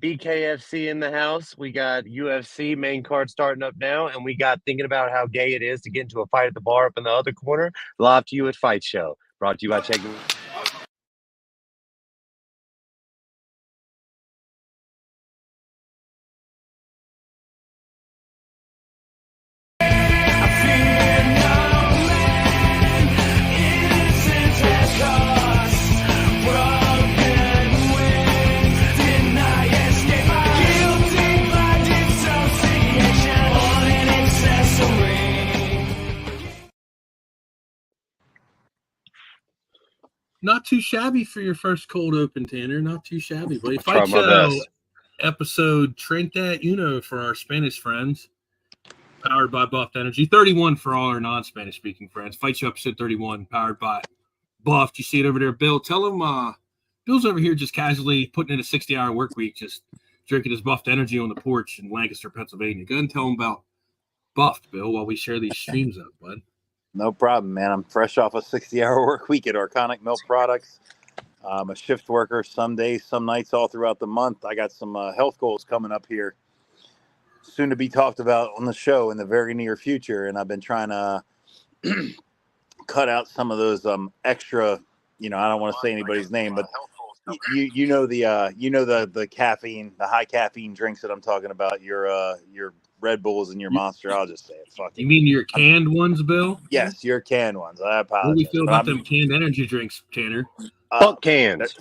BKFC in the house. We got UFC main card starting up now, and we got thinking about how gay it is to get into a fight at the bar up in the other corner. Live to you at Fight Show. Brought to you by Check. Not too shabby for your first cold open, Tanner. Not too shabby, buddy. Fight Show episode 31 for our Spanish friends. Powered by Buffed Energy. 31 for all our non-Spanish speaking friends. Fight Show episode 31, powered by Buffed. You see it over there, Bill. Tell them Bill's over here just casually putting in a 60-hour work week, just drinking his Buffed Energy on the porch in Lancaster, Pennsylvania. Go ahead and tell them about Buffed, Bill, while we share these streams up, bud. No problem, man. I'm fresh off a 60-hour work week at Arconic Milk Products. I'm a shift worker some days, some nights, all throughout the month. I got some health goals coming up here, soon to be talked about on the show in the very near future. And I've been trying to cut out some of those extra, I don't want to say anybody's name, but you know the caffeine, the high caffeine drinks that I'm talking about. Your Red Bulls and your Monster. I'll just say it. Fuck it. You mean your canned ones, Bill? Yes, your canned ones. I apologize. What do you feel about them canned energy drinks, Tanner? Fuck cans.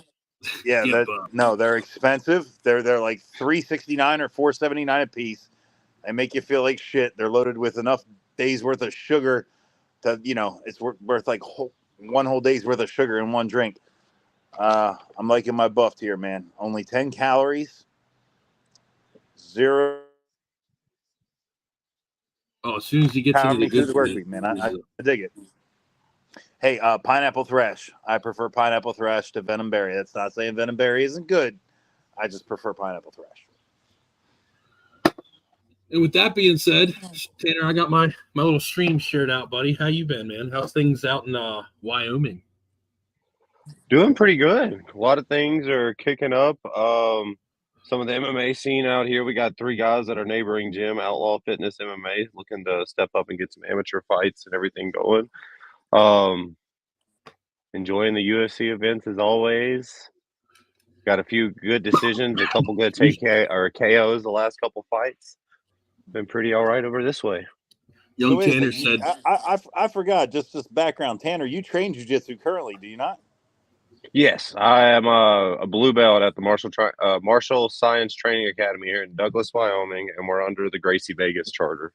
They're expensive. They're like $3.69 or $4.79 a piece. They make you feel like shit. They're loaded with enough days worth of sugar to, it's worth like one whole day's worth of sugar in one drink. I'm liking my Buffed here, man. Only 10 calories. 0. Oh, as soon as you get to the work week, man. I dig it. Hey, pineapple thrash. I prefer pineapple thrash to venom berry. That's not saying venom berry isn't good. I just prefer pineapple thrash. And with that being said, Tanner, I got my little stream shared out, buddy. How you been, man? How's things out in Wyoming? Doing pretty good. A lot of things are kicking up. Some of the MMA scene out here, we got 3 guys at our neighboring gym, Outlaw Fitness MMA, looking to step up and get some amateur fights and everything going. Enjoying the UFC events as always. Got a few good decisions, a couple good KOs the last couple fights. Been pretty all right over this way. Young Tanner said, I forgot, just this background. Tanner, you train jiu-jitsu currently, do you not? Yes, I am a blue belt at the Martial Science Training Academy here in Douglas, Wyoming, and we're under the Gracie Vegas charter.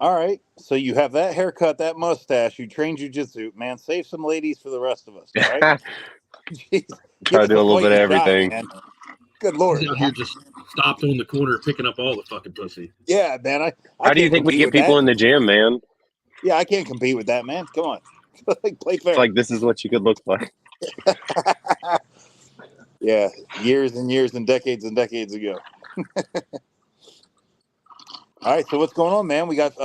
All right, so you have that haircut, that mustache, you train jiu-jitsu. Man, save some ladies for the rest of us, all right? Try to do a little bit of everything. Good Lord. He's out here just stopped on the corner picking up all the fucking pussy. Yeah, man. How do you think we get people in the gym, man? Yeah, I can't compete with that, man. Come on. Play fair. It's like this is what you could look like. Yeah, years and years and decades ago. All right, so what's going on, man? We got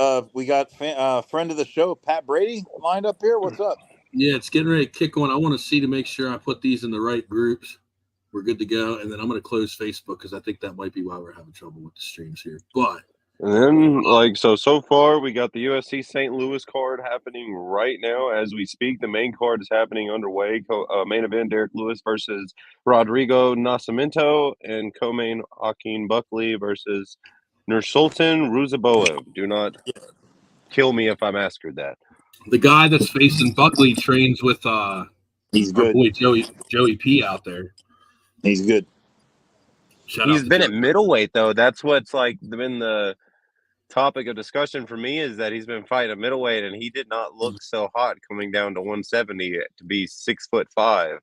friend of the show, Pat Brady, lined up here. What's up? Yeah, it's getting ready to kick on. I want to see to make sure I put these in the right groups. We're good to go, and then I'm going to close Facebook because I think that might be why we're having trouble with the streams here. But and then, so far we got the USC St. Louis card happening right now as we speak. The main card is happening underway. Main event: Derek Lewis versus Rodrigo Nascimento, and co-main Hakeem Buckley versus Nursultan Ruzaboev. Do not kill me if I massacred that. The guy that's facing Buckley trains with he's good. Boy Joey P out there. He's good. He's been at middleweight though. That's what's been the topic of discussion for me, is that he's been fighting at middleweight and he did not look so hot coming down to 170 to be 6'5",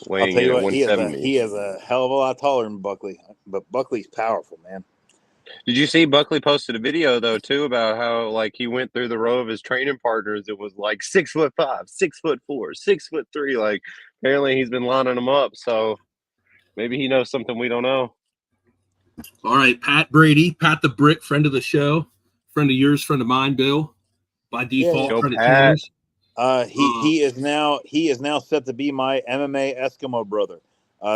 weighing in at 170. He is a hell of a lot taller than Buckley, but Buckley's powerful, man. Did you see Buckley posted a video though too about how he went through the row of his training partners? It was 6'5", 6'4", 6'3". Apparently he's been lining them up. So maybe he knows something we don't know. All right, Pat Brady, Pat the Brick, friend of the show, friend of yours, friend of mine, Bill. By default, friend of Tanner's. He is now set to be my MMA Eskimo brother.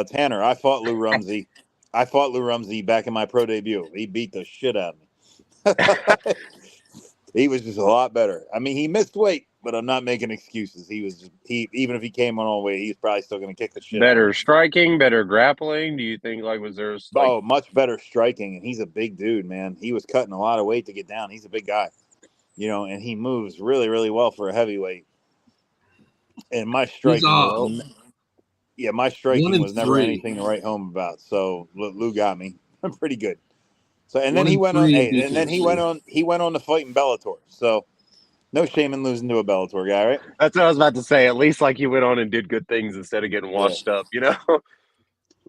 Tanner, I fought Lou Rumsey. I fought Lou Rumsey back in my pro debut. He beat the shit out of me. He was just a lot better. I mean, he missed weight, but I'm not making excuses. Even if he came on weight, he's probably still going to kick the shit out of Better me. striking, better grappling. Do you think was there Much better striking, and he's a big dude, man. He was cutting a lot of weight to get down. He's a big guy, and he moves really, really well for a heavyweight. And my striking was never anything to write home about. So Lou got me pretty good. So and then he went on. And then he went on to fight in Bellator. So no shame in losing to a Bellator guy, right? That's what I was about to say. At least he went on and did good things instead of getting washed up,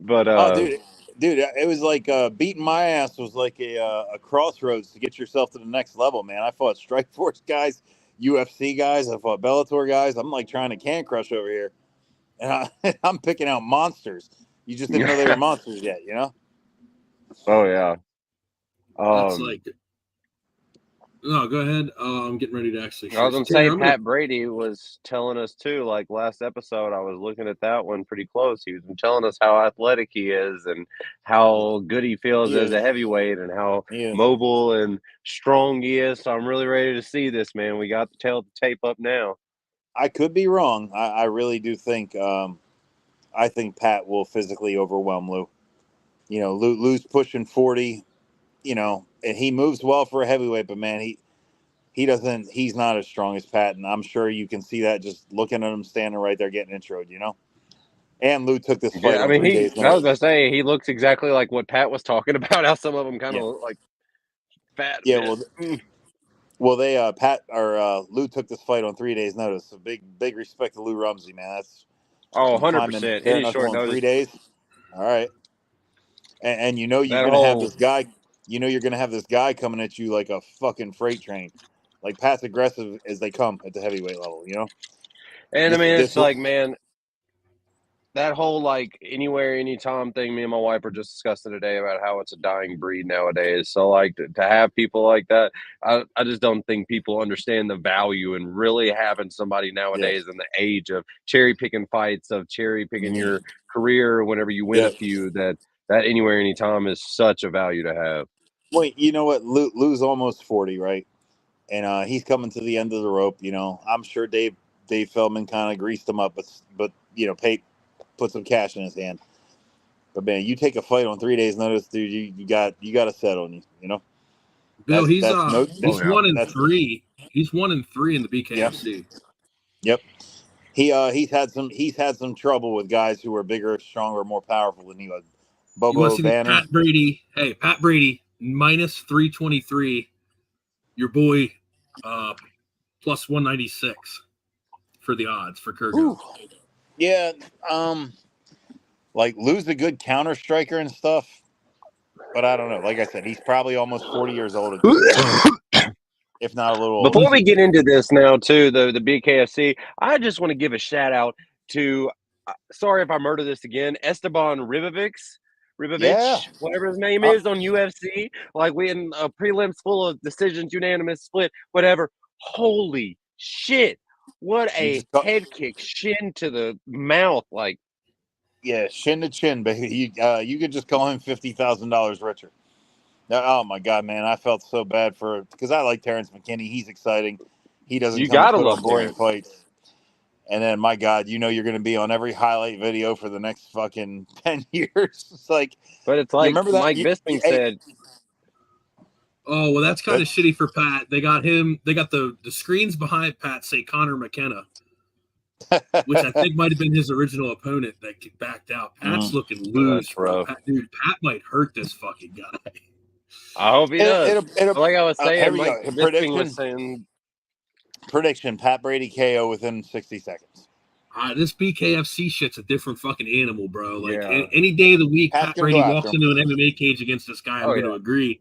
But dude, it was like beating my ass was like a crossroads to get yourself to the next level, man. I fought Strikeforce guys, UFC guys. I fought Bellator guys. I'm like trying to can crush over here, and I'm picking out monsters. You just didn't know they were monsters yet, Oh yeah. That's no, go ahead. I'm getting ready to actually. I was going to say, Pat Brady was telling us too, last episode, I was looking at that one pretty close. He was telling us how athletic he is and how good he feels as a heavyweight and how mobile and strong he is. So I'm really ready to see this, man. We got the tape up now. I could be wrong. I really do think I think Pat will physically overwhelm Lou. Lou's pushing 40, and he moves well for a heavyweight, but man, he's not as strong as Pat, and I'm sure you can see that just looking at him standing right there getting introed, And Lou took this fight. I mean, I was going to say, he looks exactly like what Pat was talking about, how some of them kind of look like fat. Yeah, they Lou took this fight on 3 days' notice. So big respect to Lou Rumsey, man. That's 100%. Any short notice. 3 days. All right. And you're going to have this guy. You're going to have this guy coming at you like a fucking freight train. Like Pat's aggressive as they come at the heavyweight level, And I mean, it's man, that whole anywhere, anytime thing, me and my wife were just discussing today about how it's a dying breed nowadays. So to have people like that, I just don't think people understand the value in really having somebody nowadays in the age of cherry picking fights, of cherry picking your career whenever you win a few, that anywhere, anytime is such a value to have. Well, you know what? Lou's almost 40, right? And he's coming to the end of the rope. I'm sure Dave Feldman kind of greased him up, but put some cash in his hand. But man, you take a fight on 3 days' notice, dude. You got a set on you. Bill, he's 1-3. He's 1-3 in the BKFC. Yep. He's had some trouble with guys who are bigger, stronger, more powerful than he was. Bobo Banner. Pat Brady. Hey, Pat Brady minus 323. Your boy, plus 196 for the odds for Kurgo. Yeah, Lou's a good counter striker and stuff, but I don't know. Like I said, he's probably almost 40 years old, if not a little older. Before we get into this now, too, the BKFC, I just want to give a shout out to, sorry if I murder this again, Esteban Ribovich, whatever his name is on UFC. We in prelims full of decisions, unanimous split, whatever. Holy shit. What a head kick, shin to the mouth, Yeah, shin to chin, baby. You could just call him $50,000 richer. Oh my God, man! I felt so bad because I like Terrence McKinney. He's exciting. He doesn't put on boring fights. And then, my God, you're going to be on every highlight video for the next fucking 10 years. It's but it's remember that Mike Bisping said. Oh, well, that's kind of shitty for Pat. They got the screens behind Pat say Conor McKenna, which I think might have been his original opponent that backed out. Pat's looking loose, bro. Pat might hurt this fucking guy. I hope he does. Like I was saying, Mike Bisping was saying. Prediction: Pat Brady KO within 60 seconds. This BKFC shit's a different fucking animal, bro. Any day of the week, Pat Brady walks into an MMA cage against this guy, I'm going to agree.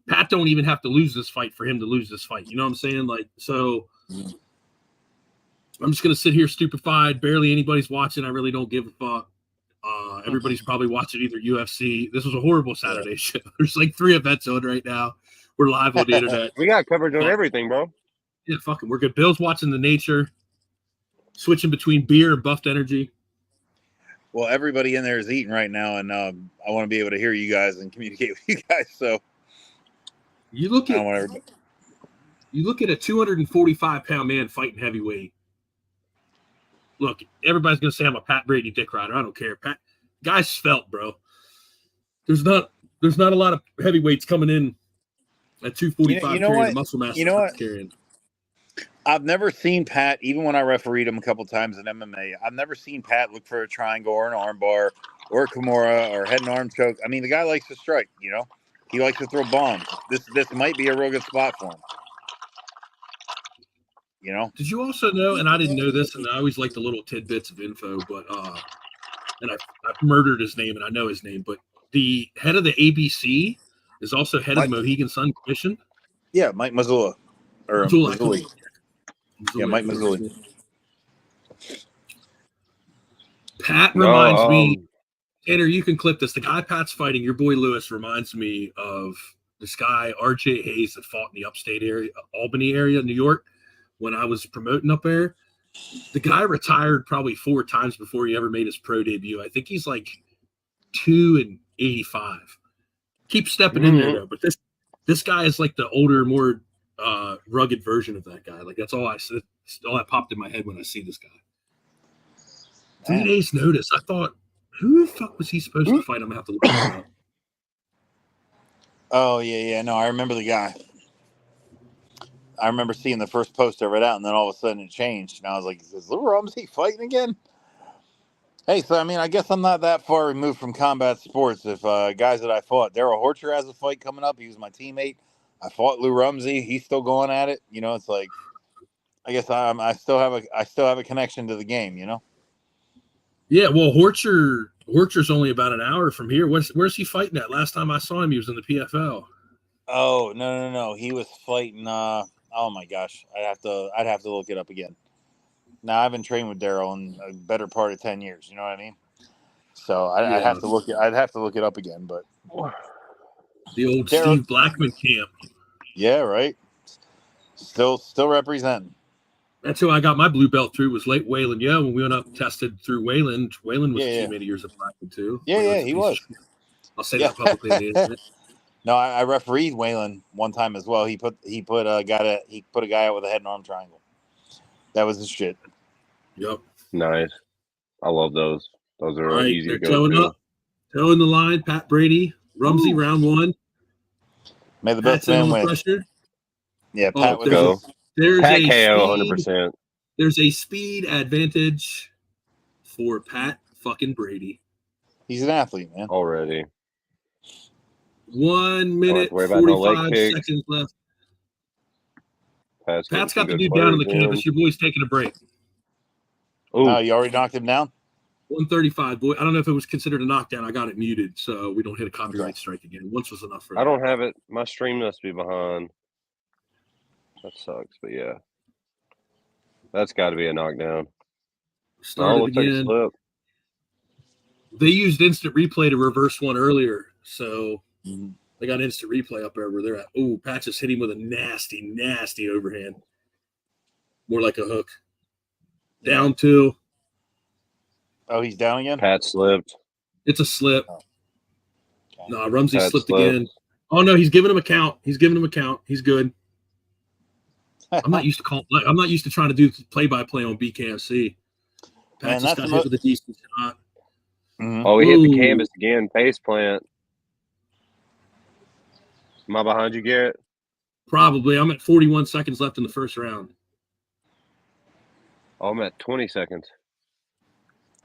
Pat don't even have to lose this fight for him to lose this fight. You know what I'm saying? So I'm just going to sit here stupefied. Barely anybody's watching. I really don't give a fuck. Everybody's probably watching either UFC. This was a horrible Saturday show. There's 3 events on right now. We're live on the internet. We got coverage on everything, bro. Yeah, fucking, we're good. Bill's watching the nature, switching between beer and buffed energy. Well, everybody in there is eating right now, and I want to be able to hear you guys and communicate with you guys. So You look I at don't want everybody. you look at a 245-pound man fighting heavyweight. Look, everybody's gonna say I'm a Pat Brady dick rider. I don't care. Pat, guy's svelte, bro. There's not a lot of heavyweights coming in at 245 You know carrying what? the muscle mass You know he's what? carrying. I've never seen Pat, even when I refereed him a couple times in MMA, I've never seen Pat look for a triangle or an armbar or a Kimura or head and arm choke. I mean, the guy likes to strike, you know? He likes to throw bombs. This might be a real good spot for him. You know? Did you also know, and I didn't know this, and I always like the little tidbits of info, but and I've murdered his name and I know his name, but the head of the ABC is also head of the Mohegan Sun Commission. Yeah, Mike Mazzulli. Or Mazzulli. Yeah, Mike Mazzulli. Pat reminds me, Tanner, you can clip this. The guy Pat's fighting, your boy Lewis, reminds me of this guy, RJ Hayes, that fought in the upstate area, Albany area, New York, when I was promoting up there. The guy retired probably 4 times before he ever made his pro debut. I think he's like 2-85. Keep stepping in there, though. But this guy is like the older, more rugged version of that guy. Like, that's all that popped in my head when I see this guy. 3 days notice. I thought, who the fuck was he supposed to fight? I'm gonna have to look him up. Oh yeah. No, I remember the guy. I remember seeing the first poster of it out, and then all of a sudden it changed, and I was like, "Is Lou Rumsey fighting again?" Hey, so I mean, I guess I'm not that far removed from combat sports. If guys that I fought, Daryl Horcher has a fight coming up. He was my teammate. I fought Lou Rumsey. He's still going at it. You know, it's like, I guess I still have a connection to the game. You know. Yeah, well, Horcher's only about an hour from here. Where's he fighting at? Last time I saw him, he was in the PFL. Oh no! He was fighting. Oh my gosh, I'd have to look it up again. Now I haven't trained with Daryl in a better part of 10 years. You know what I mean? So I'd have to look it up again. But the old Daryl, Steve Blackman camp. Yeah, right. Still representing. That's who I got my blue belt through, was late Waylon. Yeah, when we went up tested through Waylon. Waylon was a teammate of yours at Blackman too. Yeah, he was. I'll say that publicly in the internet. No, I refereed Waylon one time as well. He put a guy out with a head and arm triangle. That was his shit. Yep. Nice. I love those. Those are right, easy to go towing to. Up, towing the line, Pat Brady, Rumsey, round 1. May the best man win. Pressure. Yeah, Pat would go. There's Pat a KO, speed, 100%. There's a speed advantage for Pat fucking Brady. He's an athlete, man. Already. 1 minute, 45 seconds left. Pat's got the dude down on the canvas. Your boy's taking a break. Oh, you already knocked him down? 135, boy. I don't know if it was considered a knockdown. I got it muted, so we don't hit a copyright strike again. Once was enough for that. I don't have it. My stream must be behind. That sucks, but yeah. That's got to be a knockdown. Started again. Like they used instant replay to reverse one earlier, so they got instant replay up there where they're at. Oh, Pat just hit him with a nasty, nasty overhand. More like a hook. Down 2. Oh, he's down again? Pat slipped. It's a slip. Oh. Okay. No, Rumsey slipped again. Oh, no, he's giving him a count. He's good. I'm not used to trying to do play-by-play on BKFC. Pat just got hit with a decent shot. Mm-hmm. Oh, he hit the canvas again. Face plant. Am I behind you, Garrett? Probably. I'm at 41 seconds left in the first round. Oh, I'm at 20 seconds.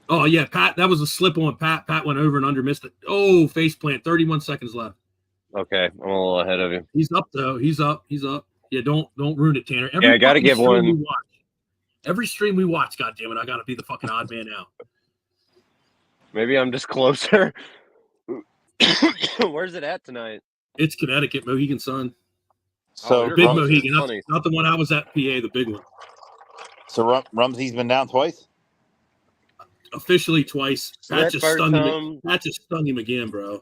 Oh, yeah, Pat. That was a slip on Pat. Pat went over and under, missed it. Oh, face plant. 31 seconds left. Okay, I'm a little ahead of you. He's up, though. He's up. Yeah, don't ruin it, Tanner. I got to give one. Every stream we watch, goddammit, I got to be the fucking odd man out. Maybe I'm just closer. Where's it at tonight? It's Connecticut, Mohegan Sun. So big Mohegan, not the one I was at PA, the big one. So Rumsey's been down twice? Officially twice. Pat just stung him again, bro.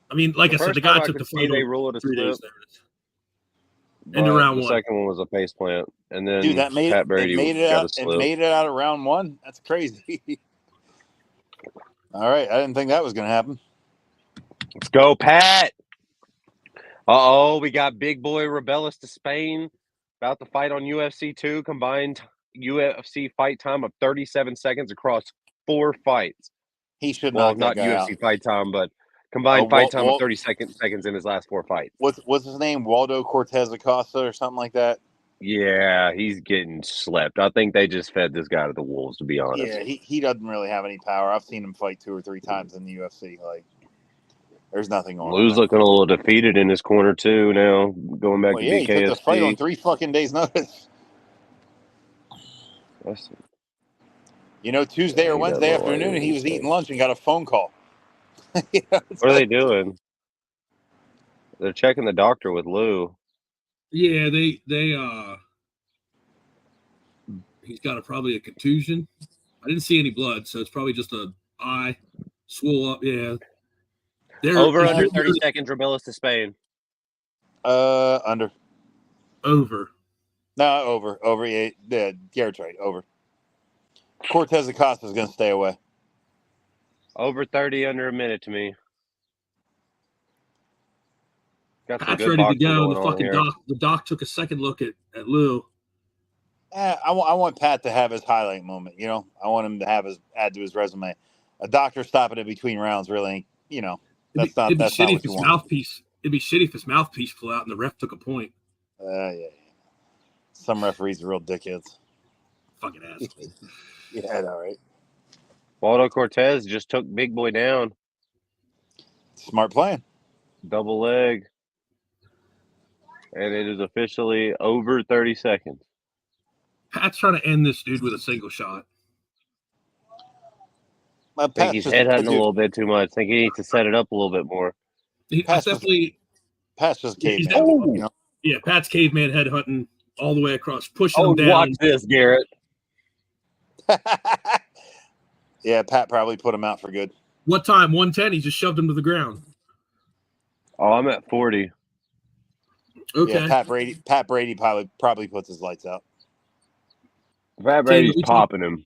I mean, like I said, the guy took the fight on 3 days notice. Into round 1. The second one was a face plant, and then dude, Pat Brady made it out of round 1. That's crazy. All right. I didn't think that was going to happen. Let's go, Pat. We got big boy Rebellis to Spain about to fight on UFC 2, combined UFC fight time of 37 seconds across 4 fights. He should Well, knock that not guy UFC out. fight time, but combined fight time of 30 seconds in his last 4 fights. What's his name? Waldo Cortez Acosta or something like that? Yeah, he's getting slept. I think they just fed this guy to the wolves, to be honest. Yeah, he doesn't really have any power. I've seen him fight 2 or 3 times in the UFC. Like, there's nothing going Lou's on. looking a little defeated in his corner, too, now, going back to Yeah, he took the fight on BKFC. 3 fucking days' notice. Tuesday or Wednesday afternoon, and he was eating lunch and got a phone call. What are they doing? They're checking the doctor with Lou. Yeah, they he's got probably a contusion. I didn't see any blood, so it's probably just a eye swole up. Yeah. Over under 30 seconds, Rebellis to Spain. Under. Over. No, over. Yeah, Garrett's right. Over. Cortez Acosta is going to stay away. Over 30 under a minute to me. Got some Pat's good ready to boxing go. going on here. The doc took a second look at Lou. I want Pat to have his highlight moment. I want him to have add to his resume. A doctor stopping it between rounds, really. That's not what you want. It'd be shitty if his mouthpiece flew out and the ref took a point. Yeah. Some referees are real dickheads. Fucking assholes. Yeah, I know, right? Waldo Cortez just took Big Boy down. Smart plan. Double leg. And it is officially over 30 seconds. Pat's trying to end this dude with a single shot. I think he's headhunting a little bit too much. I think he needs to set it up a little bit more. Pat's just caveman. Yeah, Pat's caveman headhunting all the way across, pushing him down. Watch this, Garrett. Yeah, Pat probably put him out for good. What time? 110. He just shoved him to the ground. Oh, I'm at 40. Okay. Yeah, Pat Brady probably puts his lights out. Pat Brady's popping him.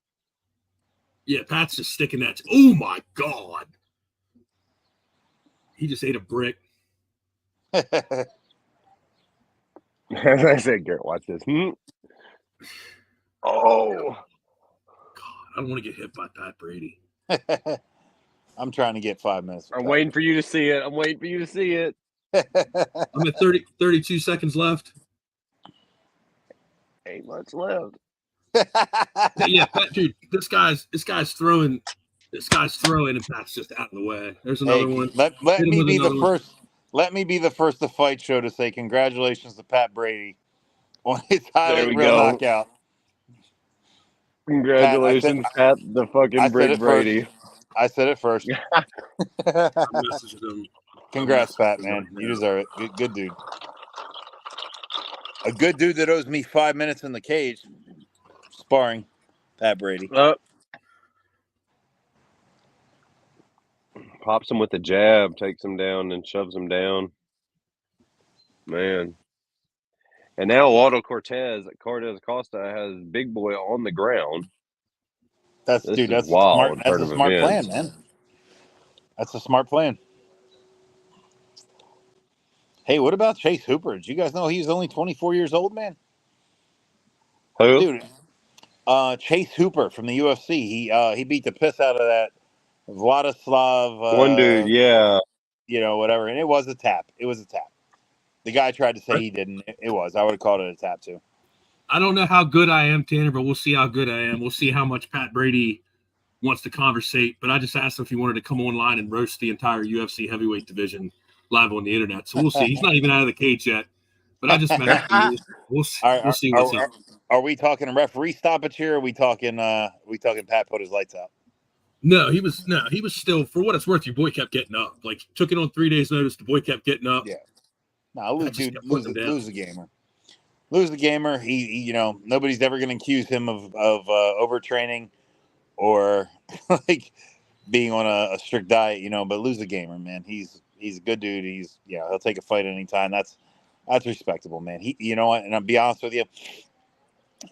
Yeah, Pat's just sticking that. Oh my God. He just ate a brick. As I said, Garrett, watch this. Oh. God, I don't want to get hit by Pat Brady. I'm trying to get 5 minutes. I'm waiting for you to see it. I'm at 32 seconds left. Ain't much left. Yeah, Pat, dude, this guy's throwing, and Pat's just out of the way. There's another one. Let me be the first. Let me be the first to Fight Show to say congratulations to Pat Brady on his highlight reel knockout. Congratulations, Pat the fucking Brick Brady. I said it first. Congrats, Pat, man. You deserve it. Good dude. A good dude that owes me 5 minutes in the cage. Sparring, Pat Brady. Pops him with a jab, takes him down, and shoves him down. Man. And now Waldo Cortez Acosta has Big Boy on the ground. That's wild. That's a smart plan, man. That's a smart plan. Hey, what about Chase Hooper? Did you guys know he's only 24 years old, man? Who? Dude, Chase Hooper from the UFC. He beat the piss out of that Vladislav. One dude, yeah. Whatever. And it was a tap. The guy tried to say he didn't. It was. I would have called it a tap, too. I don't know how good I am, Tanner, but we'll see how good I am. We'll see how much Pat Brady wants to conversate. But I just asked him if he wanted to come online and roast the entire UFC heavyweight division live on the internet. So we'll see. He's not even out of the cage yet. But I just messaged him. We'll see what's up. Are we talking a referee stoppage here? Or are we talking Pat put his lights out? No, he was still, for what it's worth, your boy kept getting up. Like, took it on 3 days' notice. The boy kept getting up. Yeah. No, lose the gamer. Lose the gamer. He nobody's ever going to accuse him of overtraining or like being on a strict diet, but lose the gamer, man. He's a good dude. He'll take a fight anytime. That's respectable, man. And I'll be honest with you,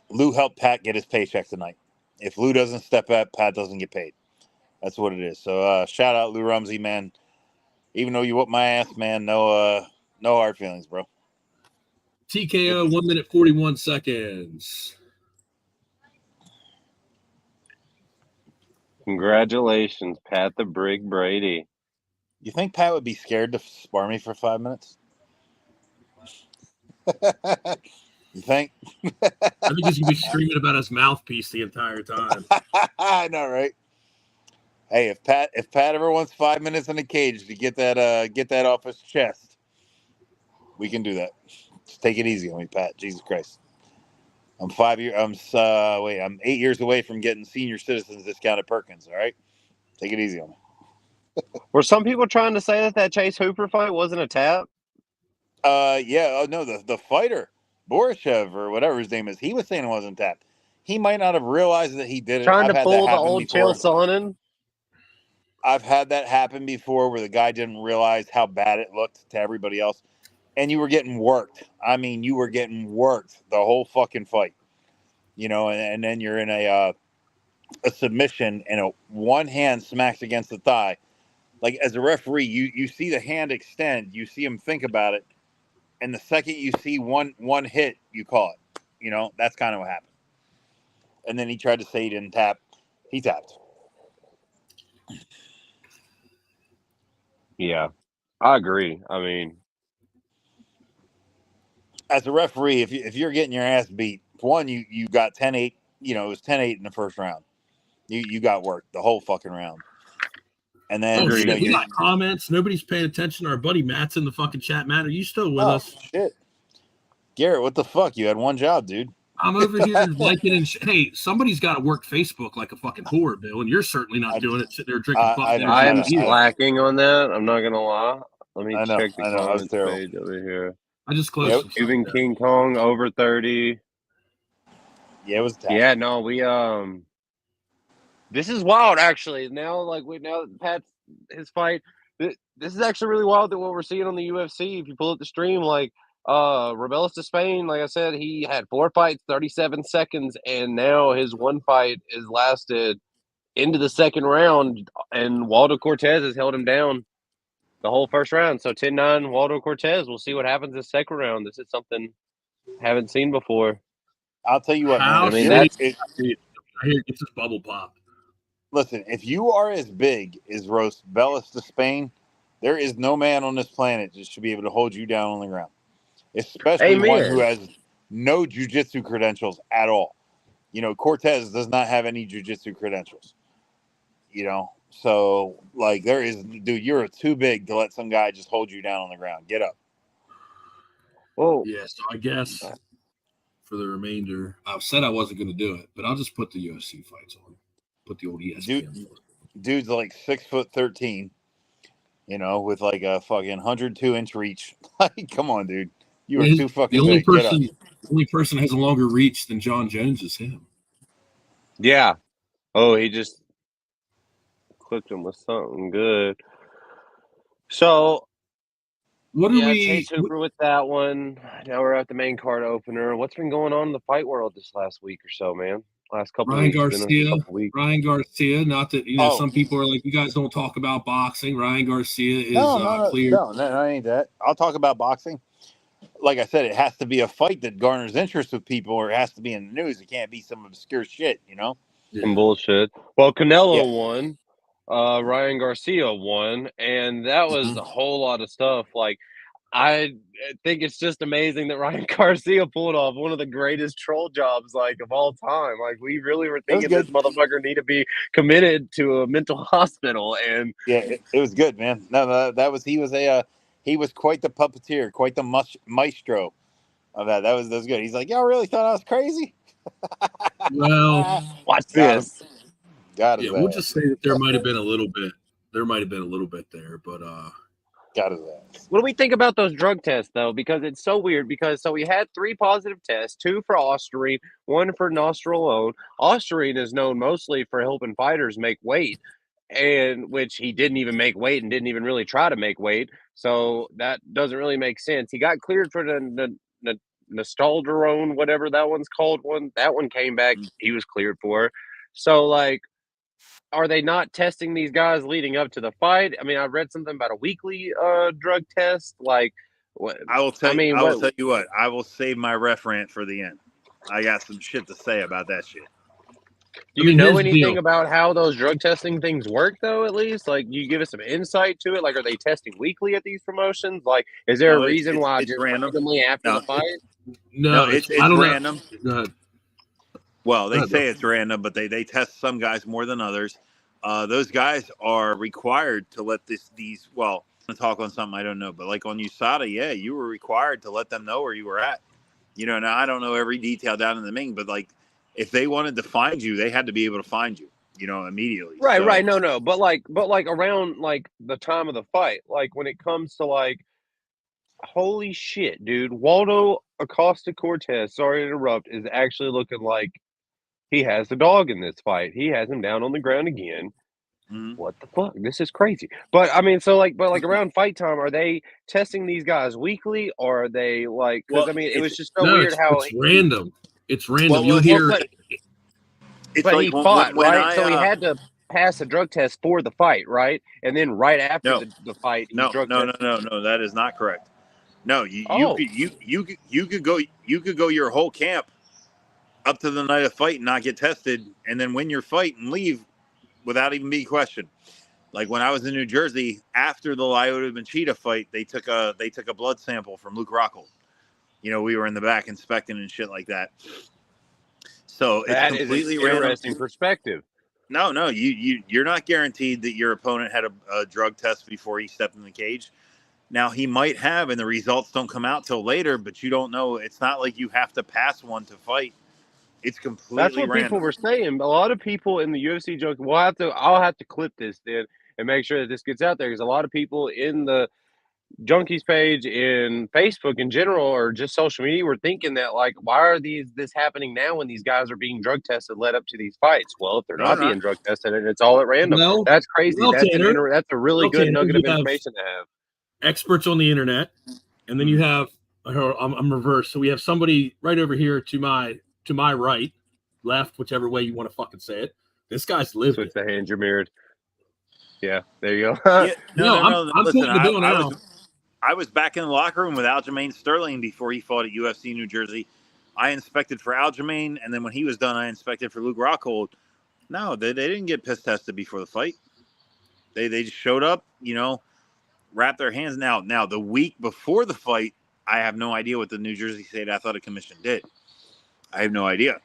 Lou helped Pat get his paycheck tonight. If Lou doesn't step up, Pat doesn't get paid. That's what it is. So shout out Lou Rumsey, man. Even though you whooped my ass, man, no hard feelings, bro. TKO 1 minute 41 seconds. Congratulations, Pat the Brig Brady. You think Pat would be scared to spar me for 5 minutes? You think? I think he's gonna be screaming about his mouthpiece the entire time. I know, right? Hey, if Pat ever wants 5 minutes in the cage to get that off his chest, we can do that. Just take it easy on me, Pat. Jesus Christ. I'm 8 years away from getting senior citizens discount at Perkins. All right, take it easy on me. Were some people trying to say that Chase Hooper fight wasn't a tap? Yeah. Oh no, the fighter Borishev or whatever his name is, he was saying it wasn't tapped. He might not have realized that he did it. Trying I've to had pull that the happen old before. Chael Sonnen? I've had that happen before where the guy didn't realize how bad it looked to everybody else, and you were getting worked. I mean, you were getting worked the whole fucking fight. You know, and then you're in a submission and one hand smacks against the thigh. Like as a referee, you see the hand extend, you see him think about it, and the second you see one hit, you call it. You know, that's kind of what happened. And then he tried to say he didn't tap. He tapped. Yeah, I agree. I mean, as a referee, if you're getting your ass beat, one, you got 10-8, it was 10-8 in the first round. You got worked the whole fucking round. And then we got comments. Nobody's paying attention. Our buddy Matt's in the fucking chat. Matt, are you still with us? Shit. Garrett, what the fuck? You had one job, dude. I'm over here liking and hey, somebody's got to work Facebook like a fucking whore, Bill, and you're certainly not doing it. Sitting there drinking. I am slacking on that. I'm not gonna lie. Let me check the comments page over here. I just closed. Cuban King Kong over 30. Yeah, it was tough. Yeah, no, we this is wild actually. Now that Pat's his fight, this is actually really wild that what we're seeing on the UFC. If you pull up the stream, Rebelis to Spain, like I said, he had 4 fights, 37 seconds, and now his one fight is lasted into the second round, and Waldo Cortez has held him down the whole first round. So 10-9 Waldo Cortez. We'll see what happens this second round. This is something I haven't seen before. I'll tell you what, man. I mean, I hear it gets this bubble pop. Listen, if you are as big as Bellis to Spain, there is no man on this planet that should be able to hold you down on the ground. Especially one who has no jiu-jitsu credentials at all. Cortez does not have any jiu-jitsu credentials. So you're too big to let some guy just hold you down on the ground. Get up. Oh, yeah. So I guess for the remainder, I said I wasn't going to do it, but I'll just put the UFC fights on. Put the old ESPN. Dude's like 6'13", with like a fucking 102-inch reach. Like, come on, dude. You are too fucking big. The only person has a longer reach than John Jones is him. Yeah. Oh, he just clipped him with something good. So, Chase Hooper with that one. Now we're at the main card opener. What's been going on in the fight world this last week or so, man? Last couple Ryan weeks. Ryan Garcia. Not that some people are like, you guys don't talk about boxing. Ryan Garcia is cleared. No, ain't that. I'll talk about boxing. Like I said, it has to be a fight that garners interest with people, or it has to be in the news. It can't be some obscure shit, Some bullshit. Well, Canelo won. Ryan Garcia won, and that was a whole lot of stuff. Like, I think it's just amazing that Ryan Garcia pulled off one of the greatest troll jobs of all time. Like, we really were thinking this motherfucker need to be committed to a mental hospital, and it was good, man. No, he was quite the puppeteer, quite the maestro of that. That was good. He's like, y'all really thought I was crazy? Well, watch this. We'll just say that there might have been a little bit. There might have been a little bit there, but got his ass. What do we think about those drug tests, though? Because it's so weird. So we had 3 positive tests, 2 for Ostarine, 1 for Nostrolone. Ostarine is known mostly for helping fighters make weight, and which he didn't even make weight and didn't even really try to make weight. So that doesn't really make sense. He got cleared for the Nostalderone, whatever that one's called. That one came back. He was cleared for. So, are they not testing these guys leading up to the fight? I mean, I read something about a weekly drug test. Like, what? I will tell I you. mean, I will what? tell you what. I will save my ref rant for the end. I got some shit to say about that shit. Do I you mean, know here's the anything deal. about how those drug testing things work, though? At least, like, you give us some insight to it. Like, are they testing weekly at these promotions? Like, is there a No, reason why it's just random. randomly after No, the fight? No, I it's don't know. random. Go ahead. Well, Go they ahead, bro. say it's random, but they test some guys more than others. Those guys are required to let these. Well, I'm gonna talk on something I don't know, but like on USADA, yeah, you were required to let them know where you were at. You know, now I don't know every detail down in the Ming, but like if they wanted to find you, they had to be able to find you. You know, immediately. Right, So right. No. But like around like the time of the fight, like when it comes to like, holy shit, dude, Waldo Acosta Cortez, sorry to interrupt, is actually looking like he has the dog in this fight. He has him down on the ground again. mhm. What the fuck? This is crazy. But I mean, so like, but like around fight time, are they testing these guys weekly, or are they like? Because Well, I mean, it it's was just so No, weird how it's random. It's random. well, You'll well, well, hear. it's but like he fought when right, I so he had to pass a drug test for the fight, right? And then right after no, the fight, he no, drug no, no, tested. no, no, that is not correct. No, Oh, you could go your whole camp up to the night of fight and not get tested, and then win your fight and leave without even being questioned. Like when I was in New Jersey after the Lyoto Machida fight, they took a blood sample from Luke Rockhold. You know, we were in the back inspecting and shit like that. So it's that is an completely random. interesting perspective. No, you're not guaranteed that your opponent had a drug test before he stepped in the cage. Now he might have, and the results don't come out till later, but you don't know. It's not like you have to pass one to fight. It's That's completely what people random. were saying. A lot of people in the UFC joke. I'll have to clip this then and make sure that this gets out there because a lot of people in the Junkies page in Facebook in general or just social media were thinking that like, why are this happening now when these guys are being drug tested led up to these fights? Well, if they're No, they're not not. being drug tested and it's all at random, Well, that's crazy. well, Tanner. That's a really Well, good Tanner, nugget you of have information to have. experts on the internet, and then you have. I'm reversed. So we have somebody right over here to my right, left, whichever way you want to fucking say it. This guy's lived Switch it. the hands you're mirrored. Yeah, there you go. Yeah, No, I'm Listen, putting the bill now. I was back in the locker room with Aljamain Sterling before he fought at UFC New Jersey. I inspected for Aljamain, and then when he was done, I inspected for Luke Rockhold. No, they didn't get piss tested before the fight. They just showed up, you know, wrapped their hands. Now the week before the fight, I have no idea what the New Jersey State Athletic Commission did. I have no idea,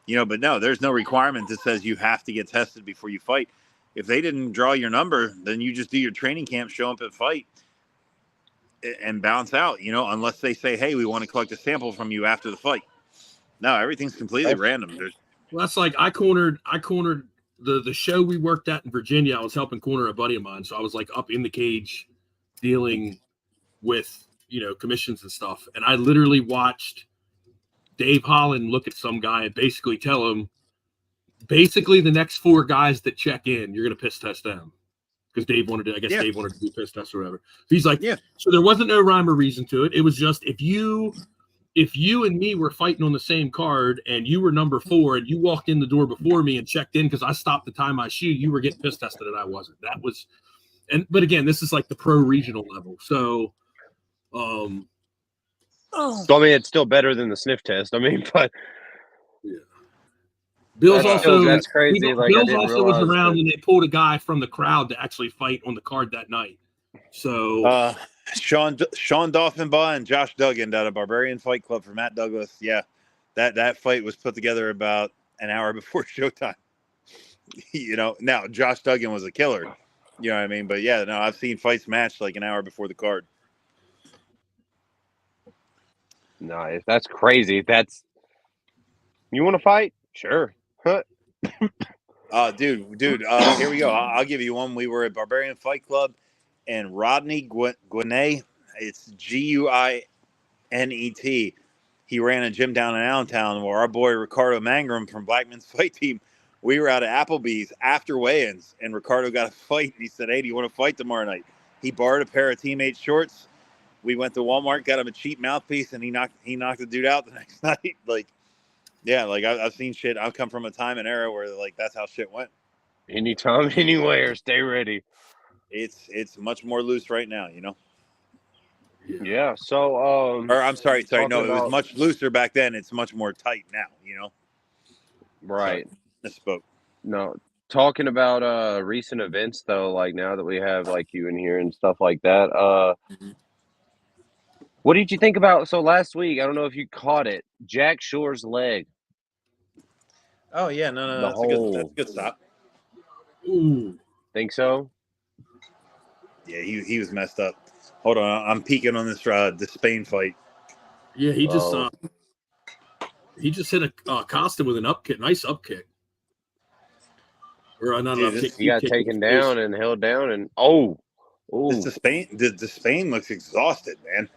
you know. But no, there's no requirement that says you have to get tested before you fight. If they didn't draw your number, then you just do your training camp, show up at fight, and bounce out. You know, unless they say, "Hey, we want to collect a sample from you after the fight." No, everything's completely random. Well, that's like I cornered the show we worked at in Virginia. I was helping corner a buddy of mine, so I was like up in the cage dealing with commissions and stuff, and I literally watched Dave Holland look at some guy and basically tell him, basically the next 4 guys that check in, you're gonna piss test them. Because Dave wanted to, I guess Yeah. Dave wanted to do piss test or whatever. So he's like, Yeah. so there wasn't no rhyme or reason to it. It was just if you and me were fighting on the same card and you were number 4 and you walked in the door before me and checked in because I stopped to tie my shoe, you were getting piss tested and I wasn't. That was, but again, this is like the pro regional level. So, So I mean, it's still better than the sniff test. I mean, but yeah. Bill's that's crazy. Like I Bill's didn't also was realize around that. when they pulled a guy from the crowd to actually fight on the card that night. So Sean Dolphinbaugh and Josh Duggan out of Barbarian Fight Club for Matt Douglas. Yeah, that fight was put together about an hour before showtime. You know, now Josh Duggan was a killer. You know what I mean? But yeah, no, I've seen fights matched like an hour before the card. Nice. That's crazy. You want to fight? Sure. Huh. Dude, here we go. I'll give you one. We were at Barbarian Fight Club, and Rodney Gwinnett, it's Guinet. He ran a gym down in Allentown where our boy Ricardo Mangrum from Blackman's Fight Team, we were out at Applebee's after weigh-ins, and Ricardo got a fight, and he said, "Hey, do you want to fight tomorrow night?" He borrowed a pair of teammate shorts. We went to Walmart, got him a cheap mouthpiece, and he knocked the dude out the next night. Like, yeah, like I've seen shit. I've come from a time and era where like that's how shit went. Anytime, anywhere. Stay ready. It's much more loose right now, Yeah. So, Or I'm sorry. talking No, it was about much looser back then. It's much more tight now, Sorry, right. misspoke. No, talking about recent events though. Like now that we have like you in here and stuff like that. What did you think about? So last week, I don't know if you caught it. Jack Shore's leg. Oh yeah, no, The that's a whole good stop. Ooh. think so. Yeah, he was messed up. Hold on, I'm peeking on this Spain fight. Yeah, he just Oh. hit a Costa with an up kick, nice up kick. Or not an Dude, up kick. He got taken down and held down, and the Spain looks exhausted, man.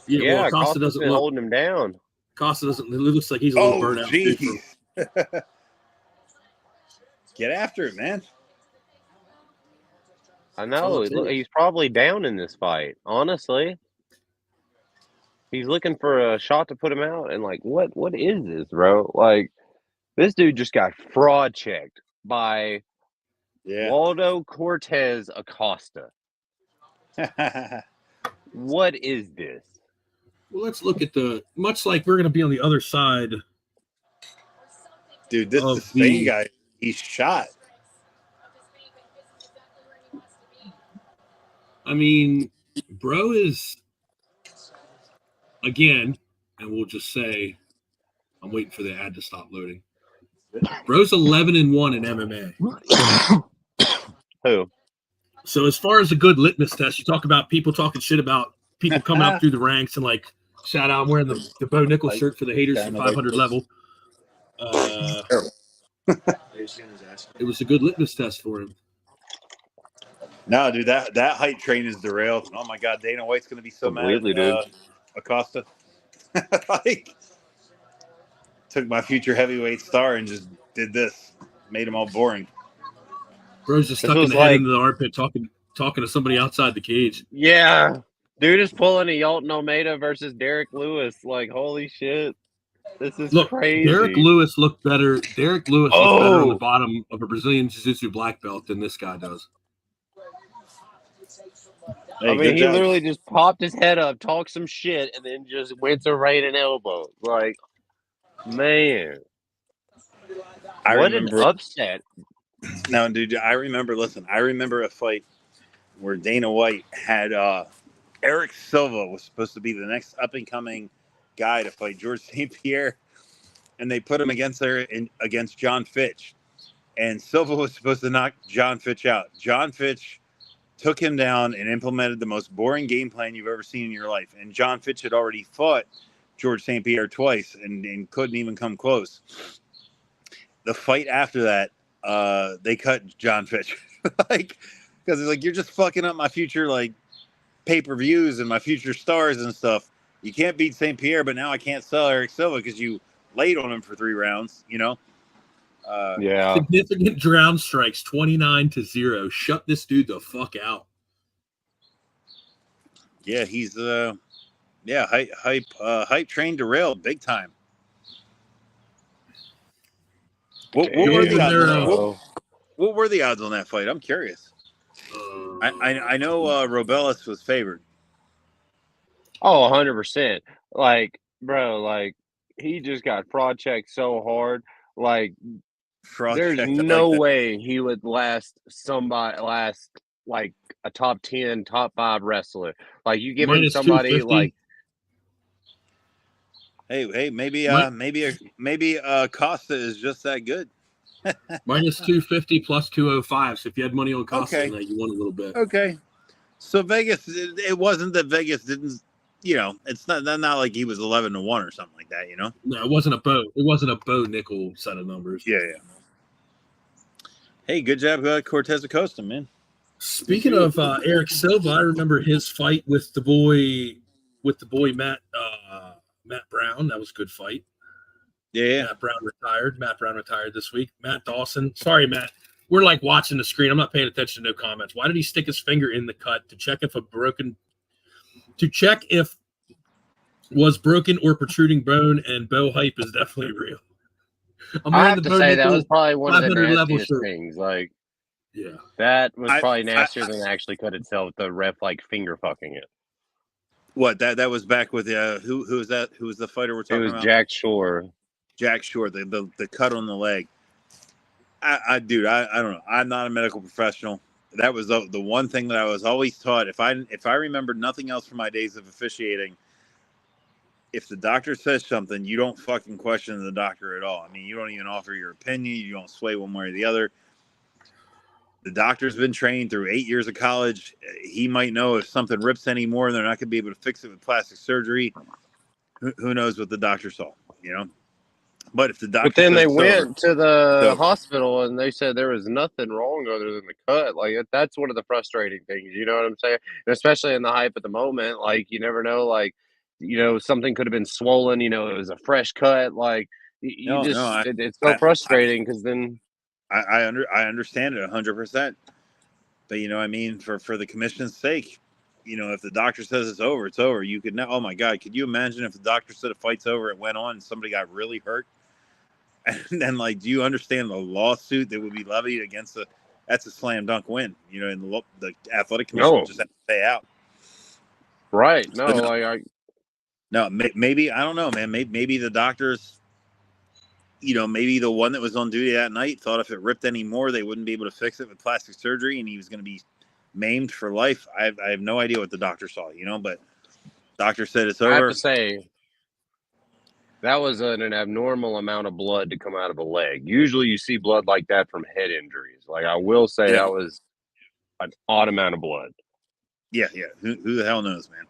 Yeah, well, Costa Costa's doesn't been look. holding him down. Costa doesn't. It looks like he's a little burnt out. Jeez. Get after it, man. I know. He's probably down in this fight. Honestly, he's looking for a shot to put him out. And like, what is this, bro? Like, this dude just got fraud checked by Waldo Cortez Acosta. What is this? Well, let's look at much like we're going to be on the other side. Dude, this the Spain guy, he's shot. I mean, bro is, again, and we'll just say, I'm waiting for the ad to stop loading. Bro's 11-1 in MMA. Who? So as far as a good litmus test, you talk about people talking shit about people coming up through the ranks and like, shout out, I'm wearing the Bo Nichols shirt for the haters from 500 level. It was a good litmus test for him. No, dude, that hype train is derailed. Oh my God, Dana White's going to be so Completely, mad. Acosta, like, took my future heavyweight star and just did this, made him all boring. Bro's just tucking the head into the armpit, talking to somebody outside the cage. Yeah, dude is pulling a Yalton Almeida versus Derek Lewis. Like, holy shit, this is crazy. Derek Lewis looked better. Derek Lewis looks better on the bottom of a Brazilian Jiu-Jitsu black belt than this guy does. Hey, I mean, he literally just popped his head up, talked some shit, and then just went to right an elbow. Like, man, what an upset. No, dude, I remember a fight where Dana White had Eric Silva was supposed to be the next up-and-coming guy to fight George St. Pierre, and they put him against John Fitch. And Silva was supposed to knock John Fitch out. John Fitch took him down and implemented the most boring game plan you've ever seen in your life. And John Fitch had already fought George St. Pierre twice and couldn't even come close. The fight after that, they cut John Fitch. Like, because it's like, you're just fucking up my future, like, pay-per-views and my future stars and stuff. You can't beat St. Pierre, but now I can't sell Eric Silva because you laid on him for 3 rounds, Yeah. Significant ground strikes, 29-0. Shut this dude the fuck out. Yeah, he's hype train derailed big time. What were the odds on that fight? I'm curious. I know Robellis was favored. Oh, 100%. Like, bro, like, he just got fraud checked so hard. Like, there's no way he would last like a top 10, top 5 wrestler. Like, you give him somebody like, hey, maybe Costa is just that good. Minus 250 plus 205. So if you had money on Costa, you won a little bit. Okay. So Vegas, it wasn't that Vegas didn't, it's not like he was 11-1 or something like that, No, it wasn't a Bo Nickel set of numbers. Yeah. Hey, good job, Cortez Acosta, man. Speaking of Eric Silva, I remember his fight with the boy Matt Brown. That was a good fight. Yeah. Matt Brown retired this week. Matt Dawson. Sorry, Matt. We're like watching the screen. I'm not paying attention to no comments. Why did he stick his finger in the cut to check if was broken or protruding bone? And Bo hype is definitely real. I'm I wearing have the to Bo say that was Nickel probably one of the 500 level nastiest shirt. things. Like Yeah. that was probably I nastier than actually cut itself. The ref like finger fucking it. what that was back with who was that? Who was the fighter we're It talking was about? Jack Shore. Jack Shore, the cut on the leg. Dude, I don't know. I'm not a medical professional. That was the one thing that I was always taught. If I remembered nothing else from my days of officiating, if the doctor says something, you don't fucking question the doctor at all. I mean, you don't even offer your opinion. You don't sway one way or the other. The doctor's been trained through 8 years of college. He might know if something rips anymore, they're not going to be able to fix it with plastic surgery. Who knows what the doctor saw, you know? But if the But doctor then says they it's over, went to the so hospital and they said there was nothing wrong other than the cut. Like that's one of the frustrating things. You know what I'm saying? And especially in the hype at the moment, like you never know. Like something could have been swollen. It was a fresh cut. Like you no, just I it's so I frustrating because then I understand it 100%. But I mean, for the commission's sake, if the doctor says it's over, it's over. You could now. Oh my God, could you imagine if the doctor said a fight's over, it went on, and somebody got really hurt, and then do you understand the lawsuit that would be levied against the? That's a slam dunk win. And the athletic commission would no, just have to pay out. right? So No, like no, maybe I don't know, man. Maybe the doctors. Maybe the one that was on duty that night thought if it ripped any more, they wouldn't be able to fix it with plastic surgery, and he was going to be maimed for life. I have no idea what the doctor saw, but doctor said it's I have over. to say. That was an abnormal amount of blood to come out of a leg. Usually you see blood like that from head injuries. Like I will say Yeah, that was an odd amount of blood. yeah. Who the hell knows, man?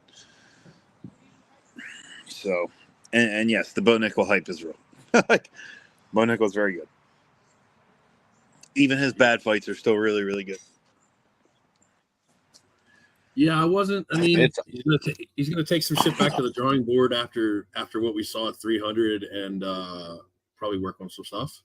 So, and yes, the Bo Nickel hype is real. Like, Bo Nickel's very good. Even his bad fights are still really, really good. Yeah, I wasn't. I mean, It's he's gonna take some shit back to the drawing board after what we saw at 300 and probably work on some stuff.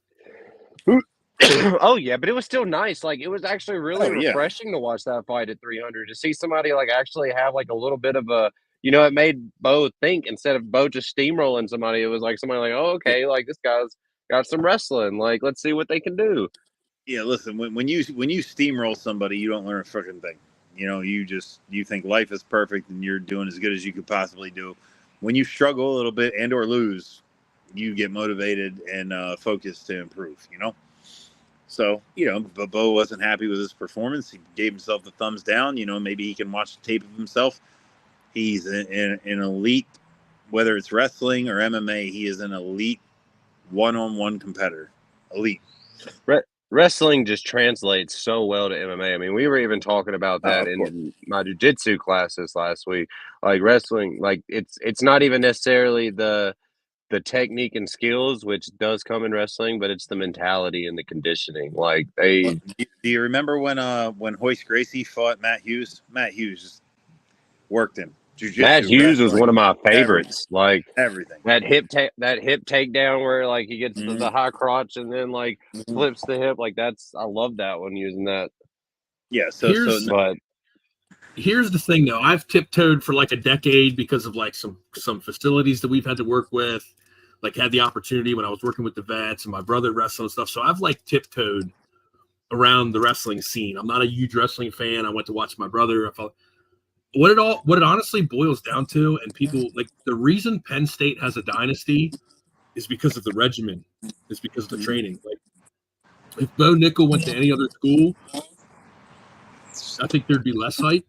oh yeah, but it was still nice. Like it was actually really Oh yeah, refreshing to watch that fight at 300 to see somebody like actually have like a little bit of a it made Bo think instead of Bo just steamrolling somebody. It was like somebody like, oh, okay, like this guy's got some wrestling. Like let's see what they can do. yeah. Listen, when you steamroll somebody, you don't learn a freaking thing. You think life is perfect and you're doing as good as you could possibly do. When you struggle a little bit and or lose, you get motivated and focused to improve. So, but Bo wasn't happy with his performance. He gave himself the thumbs down. Maybe he can watch the tape of himself. He's an elite, whether it's wrestling or MMA, he is an elite one-on-one competitor. Elite. Wrestling just translates so well to MMA. I mean, we were even talking about Oh, that of course. in my jiu-jitsu classes last week. Like wrestling, like it's not even necessarily the technique and skills, which does come in wrestling, but it's the mentality and the conditioning. Like Do you remember when Hoist Gracie fought Matt Hughes? Matt Hughes just worked him. Matt Jiu-jitsu, Hughes was wrestling, one of my everything. favorites. Like Everything. that hip takedown where like he gets Mhm. the high crotch and then like Mhm. flips the hip. Like I love that one using that. Yeah. But Here's the thing, though. I've tiptoed for like a decade because of like some facilities that we've had to work with. Like had the opportunity when I was working with the vets and my brother wrestled and stuff. So I've like tiptoed around the wrestling scene. I'm not a huge wrestling fan. I went to watch my brother. What it honestly boils down to, and people like the reason Penn State has a dynasty is because of the regimen, is because of the training. Like if Bo Nickel went to any other school, I think there'd be less hype.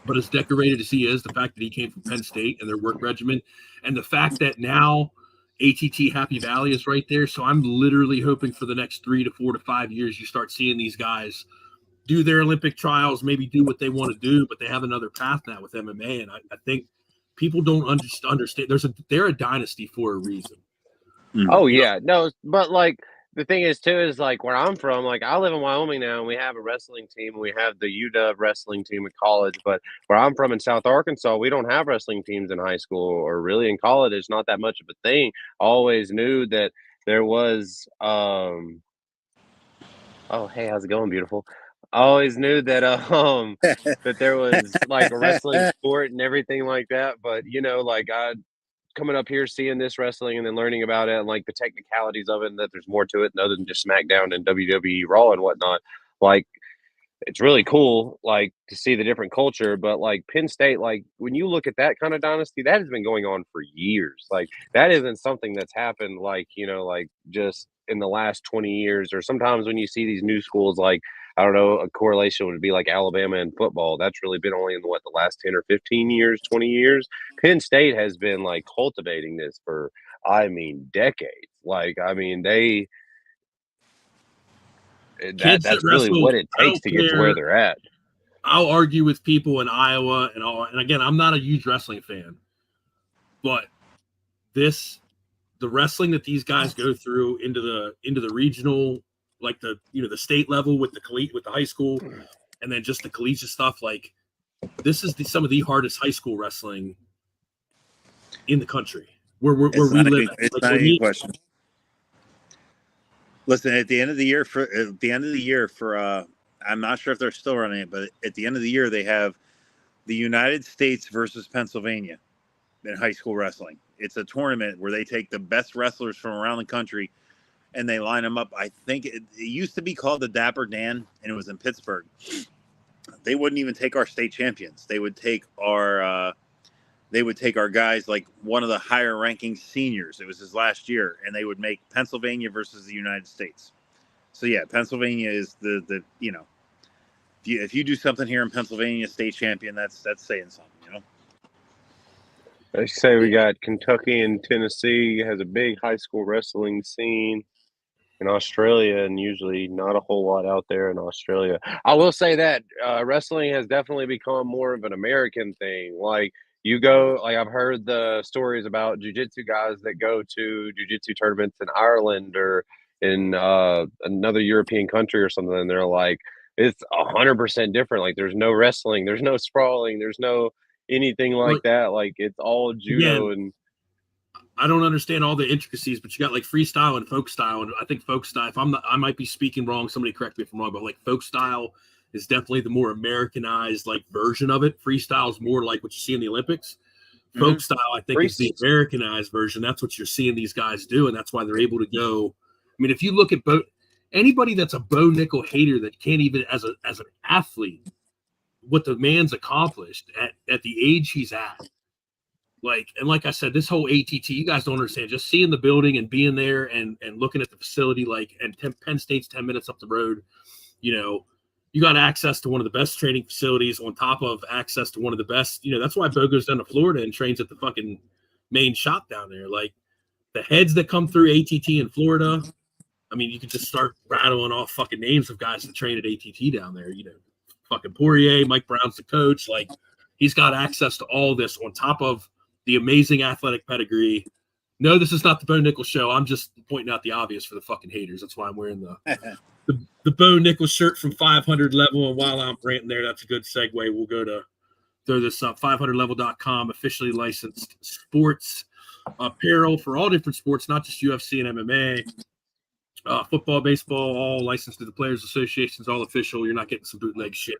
But as decorated as he is, the fact that he came from Penn State and their work regimen, and the fact that now ATT Happy Valley is right there. So I'm literally hoping for the next 3 to 4 to 5 years, you start seeing these guys do their Olympic trials, maybe do what they want to do, but they have another path now with MMA. And I think people don't understand. They're a dynasty for a reason. oh yeah, no, but like the thing is too is like where I'm from, like I live in Wyoming now and we have a wrestling team and we have the UW wrestling team at college, but where I'm from in South Arkansas, we don't have wrestling teams in high school or really in college. It's not that much of a thing. I always knew that there was oh hey, how's it going, beautiful? I always knew that that there was like a wrestling sport and everything like that, but like coming up here, seeing this wrestling, and then learning about it and like the technicalities of it, and that there's more to it other than just SmackDown and WWE Raw and whatnot. Like, it's really cool, like, to see the different culture. But like Penn State, like when you look at that kind of dynasty, that has been going on for years. Like, that isn't something that's happened like, like just in the last 20 years. Or sometimes when you see these new schools, like, I don't know, a correlation would be like Alabama and football. That's really been only in the last 10 or 15 years, 20 years. Penn State has been like cultivating this for, I mean, decades. Like, I mean, that's really what it takes to get to where they're at. I'll argue with people in Iowa and all. And again, I'm not a huge wrestling fan, but the wrestling that these guys go through into the regional, like the state level with the high school, and then just the collegiate stuff. Like, this is some of the hardest high school wrestling in the country where we live. It's like, not any question. Listen, at the end of the year for I'm not sure if they're still running it, but at the end of the year they have the United States versus Pennsylvania in high school wrestling. It's a tournament where they take the best wrestlers from around the country and they line them up. I think it used to be called the Dapper Dan, and it was in Pittsburgh. They wouldn't even take our state champions. They would take our guys, like one of the higher ranking seniors. It was his last year, and they would make Pennsylvania versus the United States. So yeah, Pennsylvania is the if you do something here in Pennsylvania, state champion, that's saying something, I say we got Kentucky and Tennessee has a big high school wrestling scene. In Australia, and usually not a whole lot out there in Australia. I will say that wrestling has definitely become more of an American thing. Like, you go, like, I've heard the stories about jiu-jitsu guys that go to jiu-jitsu tournaments in Ireland or in another European country or something, and they're like, it's 100% different. Like, there's no wrestling, there's no sprawling, there's no anything like that. Like, it's all judo. And I don't understand all the intricacies, but you got like freestyle and folk style. And I think folk style, I might be speaking wrong, somebody correct me if I'm wrong, but like folk style is definitely the more Americanized like version of it. Freestyle is more like what you see in the Olympics. Folk style, I think, is the Americanized version. That's what you're seeing these guys do, and that's why they're able to go. I mean, if you look at anybody that's a Bo Nickel hater that can't even, as an athlete, what the man's accomplished at the age he's at. Like I said, this whole ATT, you guys don't understand. Just seeing the building and being there and looking at the facility, and Penn State's 10 minutes up the road, you got access to one of the best training facilities on top of access to one of the best. That's why Bo goes down to Florida and trains at the fucking main shop down there. Like, the heads that come through ATT in Florida, I mean, you could just start rattling off fucking names of guys that train at ATT down there. Fucking Poirier, Mike Brown's the coach. Like, he's got access to all this on top of the amazing athletic pedigree. No, this is not the Bo Nickel show. I'm just pointing out the obvious for the fucking haters. That's why I'm wearing the Bo Nickel shirt from 500 Level. And while I'm ranting there, that's a good segue. We'll go to throw this up. 500level.com, officially licensed sports apparel for all different sports, not just UFC and MMA. Football, baseball, all licensed to the Players Associations, all official. You're not getting some bootleg shit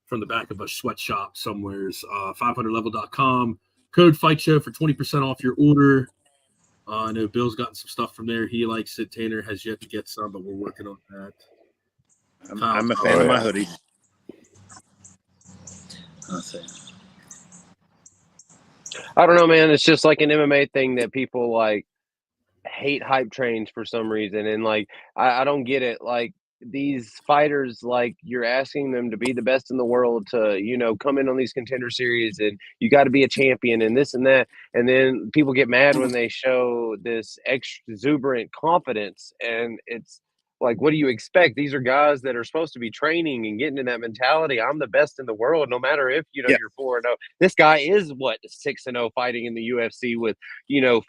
from the back of a sweatshop somewheres. 500level.com. Code FightShow for 20% off your order. I know Bill's gotten some stuff from there. He likes it. Tanner has yet to get some, but we're working on that. I'm a fan of my hoodie. I don't know, man. It's just like an MMA thing that people like hate hype trains for some reason. And like, I don't get it. Like, these fighters, like, you're asking them to be the best in the world to, come in on these contender series, and you got to be a champion and this and that. And then people get mad when they show this exuberant confidence. And it's like, what do you expect? These are guys that are supposed to be training and getting in that mentality. I'm the best in the world, no matter if, you're 4-0. This guy is 6-0 fighting in the UFC with,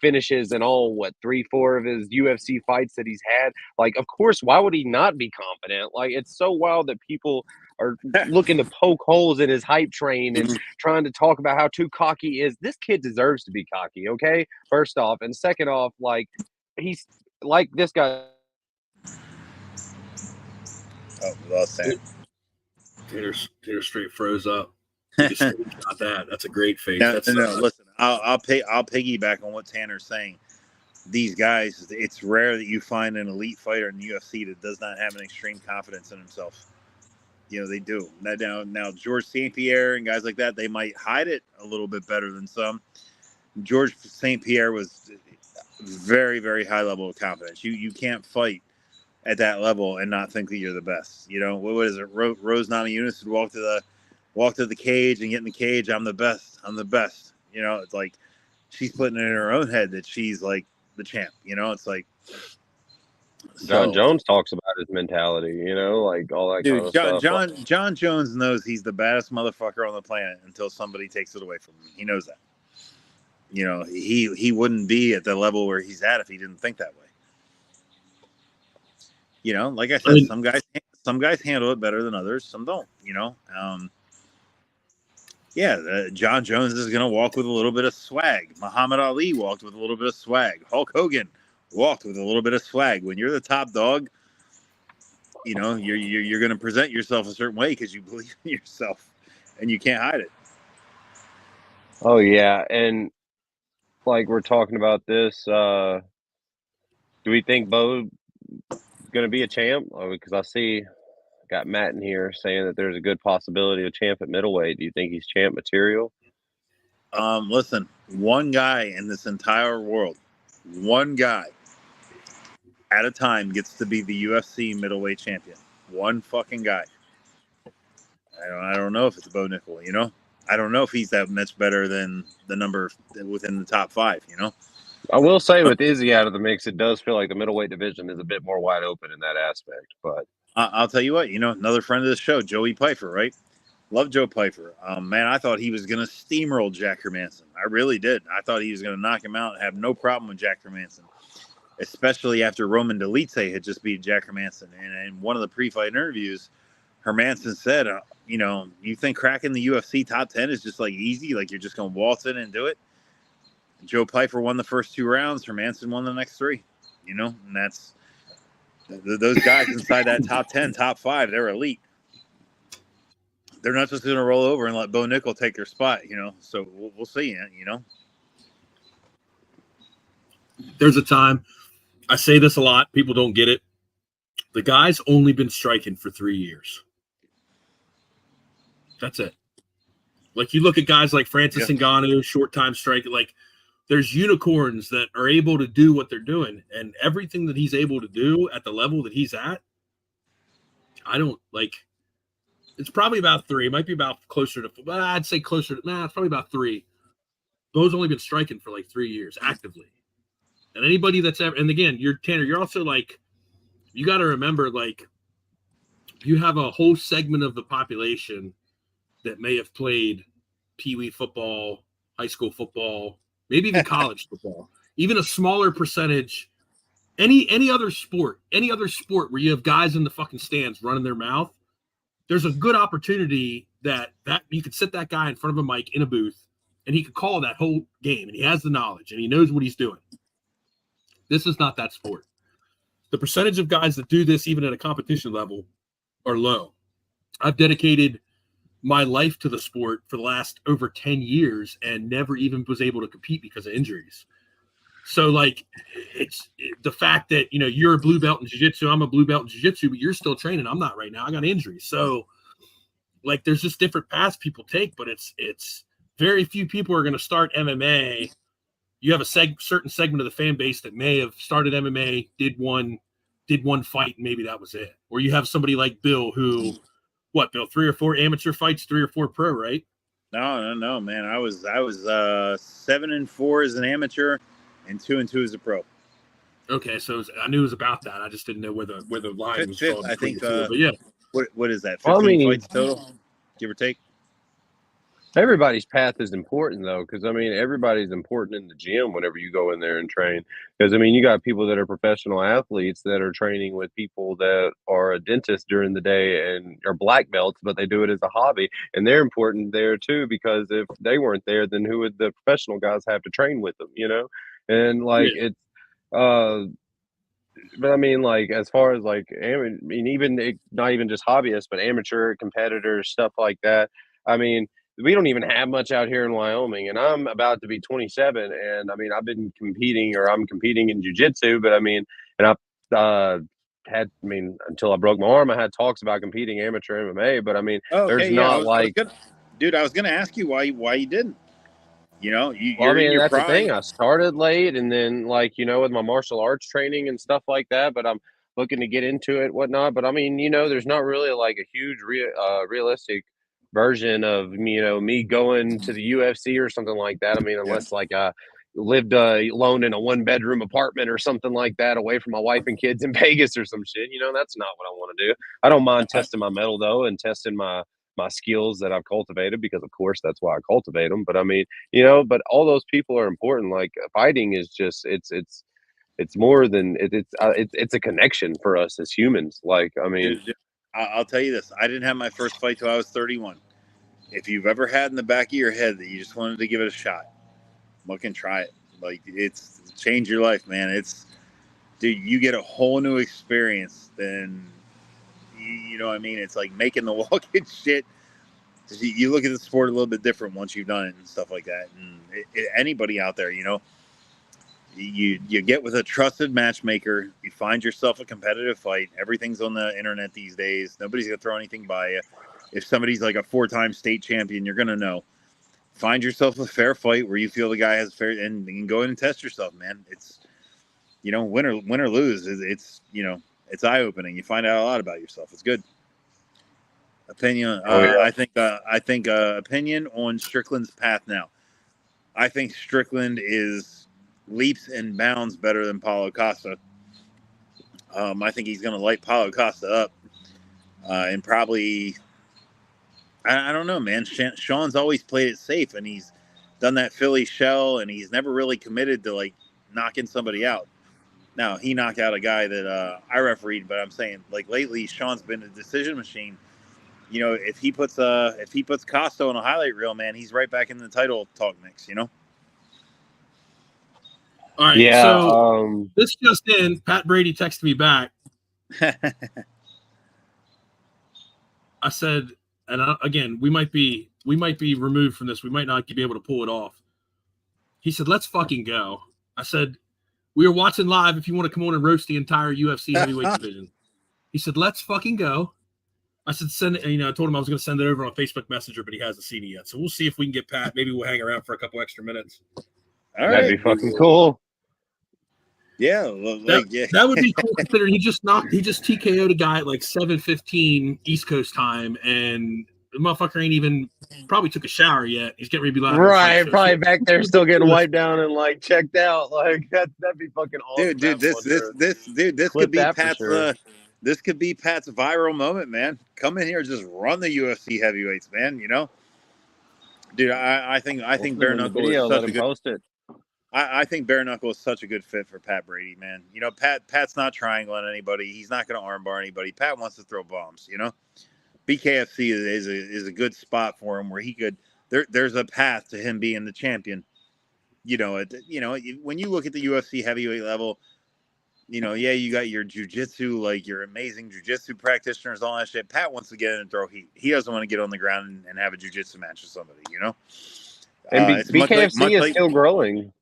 finishes and all, 3-4 of his UFC fights that he's had. Like, of course, why would he not be confident? Like, it's so wild that people are looking to poke holes in his hype train and trying to talk about how too cocky he is. This kid deserves to be cocky, okay? First off. And second off, like, he's like this guy. Oh, we lost that. Taylor straight froze up. Got that. That's a great face. No, listen, I'll piggyback on what Tanner's saying. These guys, it's rare that you find an elite fighter in the UFC that does not have an extreme confidence in himself. You know, they do. Now George St. Pierre and guys like that, they might hide it a little bit better than some. George St. Pierre was very, very high level of confidence. You can't fight at that level and not think that you're the best. You know, what is it? Rose Namajunas would walk to the cage and get in the cage. I'm the best. I'm the best. You know, it's like she's putting it in her own head that she's like the champ. You know, it's like John Jones talks about his mentality, you know, like all that kind of stuff. John Jones knows he's the baddest motherfucker on the planet until somebody takes it away from him. He knows that. You know, he wouldn't be at the level where he's at if he didn't think that way. You know, like I said, some guys handle it better than others, some don't. You know, John Jones is going to walk with a little bit of swag. Muhammad Ali walked with a little bit of swag. Hulk Hogan walked with a little bit of swag. When you're the top dog, you know, you're going to present yourself a certain way because you believe in yourself, and you can't hide it. Oh yeah, and like we're talking about this, do we think Bo going to be a champ? Because I see got Matt in here saying that there's a good possibility of champ at middleweight. Do you think he's champ material? Listen, one guy in this entire world, one guy at a time gets to be the UFC middleweight champion. One fucking guy. I don't know if it's Bo Nickel, you know? I don't know if he's that much better than the number within the top 5, you know? I will say with Izzy out of the mix, it does feel like the middleweight division is a bit more wide open in that aspect. But I'll tell you what, you know, another friend of the show, Joey Pfeiffer, right? Love Joe Pfeiffer. Man, I thought he was going to steamroll Jack Hermanson. I really did. I thought he was going to knock him out and have no problem with Jack Hermanson, especially after Roman Dolidze had just beat Jack Hermanson. And in one of the pre-fight interviews, Hermanson said, you know, you think cracking the UFC top 10 is just like easy, like you're just going to waltz in and do it? Joe Pfeiffer won the first 2 rounds. Hermanson won the next 3, you know, and that's those guys inside that top 10, top 5, they're elite. They're not just going to roll over and let Bo Nickel take their spot, you know, so we'll see, you know. There's a time, I say this a lot, people don't get it. The guy's only been striking for 3 years. That's it. Like you look at guys like Francis Ngannou, short time striker, like there's unicorns that are able to do what they're doing, and everything that he's able to do at the level that he's at, I don't like. It's probably about 3. It might be about closer to. But I'd say closer to. It's probably about 3. Bo's only been striking for like 3 years actively, and anybody that's ever. And again, you're Tanner. You're also like, you got to remember, like, you have a whole segment of the population that may have played pee-wee football, high school football, maybe even college football, even a smaller percentage, any other sport where you have guys in the fucking stands running their mouth, there's a good opportunity that you could sit that guy in front of a mic in a booth and he could call that whole game, and he has the knowledge and he knows what he's doing. This is not that sport. The percentage of guys that do this, even at a competition level, are low. I've dedicated my life to the sport for the last over 10 years and never even was able to compete because of injuries. So like it's the fact that, you know, you're a blue belt in jiu-jitsu, I'm a blue belt in jiu-jitsu, but you're still training. I'm not right now. I got injuries. So like, there's just different paths people take, but it's very few people are going to start MMA. You have a certain segment of the fan base that may have started MMA, did one fight, and maybe that was it. Or you have somebody like Bill who, Bill, 3 or 4 amateur fights, 3 or 4 pro, right? No, man. I was 7-4 as an amateur and 2-2 as a pro. Okay, so I knew it was about that. I just didn't know where the line was drawn. I think. But yeah, what is that? 15 fights total, give or take. Everybody's path is important, though, because, I mean, everybody's important in the gym whenever you go in there and train. Because, I mean, you got people that are professional athletes that are training with people that are a dentist during the day and are black belts, but they do it as a hobby. And they're important there, too, because if they weren't there, then who would the professional guys have to train with them, you know? And, like, it's but I mean, like, as far as like, I mean, even not even just hobbyists, but amateur competitors, stuff like that. I mean, we don't even have much out here in Wyoming, and I'm about to be 27, and I mean, I'm competing in jiu-jitsu, but I mean, and until I broke my arm, I had talks about competing amateur MMA, but I mean, there's not dude, I was gonna ask you why you didn't. You know, Well, I mean, that's the thing. prime. I started late, and then, like, with my martial arts training and stuff like that, but I'm looking to get into it, whatnot. But I mean, there's not really like a huge realistic version of me going to the UFC or something like that. I mean, unless like I lived alone in a 1-bedroom apartment or something like that, away from my wife and kids in Vegas or some shit. That's not what I want to do. I don't mind testing my metal though, and testing my skills that I've cultivated, because of course that's why I cultivate them. But I mean, but all those people are important. Like, fighting is just, it's more than it's a connection for us as humans. Like, I mean, Dude, I'll tell you this. I didn't have my first fight till I was 31. If you've ever had in the back of your head that you just wanted to give it a shot, look and try it. Like, it's changed your life, man. Dude, you get a whole new experience. Then, you know what I mean? It's like making the walking shit. You look at the sport a little bit different once you've done it and stuff like that. And anybody out there, you get with a trusted matchmaker. You find yourself a competitive fight. Everything's on the internet these days. Nobody's gonna throw anything by you. If somebody's like a 4-time state champion, you're gonna know. Find yourself a fair fight where you feel the guy has fair, and you can go in and test yourself, man. It's win or lose. It's eye opening. You find out a lot about yourself. It's good. Opinion. I think opinion on Strickland's path now. I think Strickland is leaps and bounds better than Paulo Costa. I think he's going to light Paulo Costa up, and probably. I don't know, man. Sean's always played it safe, and he's done that Philly shell, and he's never really committed to like knocking somebody out. Now, he knocked out a guy that I refereed, but I'm saying, like, lately Sean's been a decision machine. If he puts Costa on a highlight reel, man, he's right back in the title talk mix. All right. Yeah. So this just in, Pat Brady texted me back. I said, and again, we might be removed from this. We might not be able to pull it off. He said, "Let's fucking go." I said, "We are watching live. If you want to come on and roast the entire UFC heavyweight division." He said, "Let's fucking go." I said, "Send it." I told him I was going to send it over on Facebook Messenger, but he hasn't seen it yet. So we'll see if we can get Pat. Maybe we'll hang around for a couple extra minutes. All That'd be fucking cool. Yeah, that would be cool. Considering he just TKO'd a guy at like 7:15 East Coast time, and the motherfucker ain't even probably took a shower yet. He's getting ready to be live. Right, probably back there still getting wiped down and like checked out. Like that'd be fucking awesome. Dude, this could be Pat's. This could be Pat's viral moment, man. Come in here, just run the UFC heavyweights, man. Dude, I think Bare Knuckle is such a good. Post it. I think Bare Knuckle is such a good fit for Pat Brady, man. Pat's not triangling anybody. He's not going to armbar anybody. Pat wants to throw bombs. BKFC is a good spot for him where he could. There's a path to him being the champion. When you look at the UFC heavyweight level. You got your jiu-jitsu, like your amazing jiu-jitsu practitioners, all that shit. Pat wants to get in and throw heat. He doesn't want to get on the ground and have a jiu-jitsu match with somebody, And BKFC is still growing.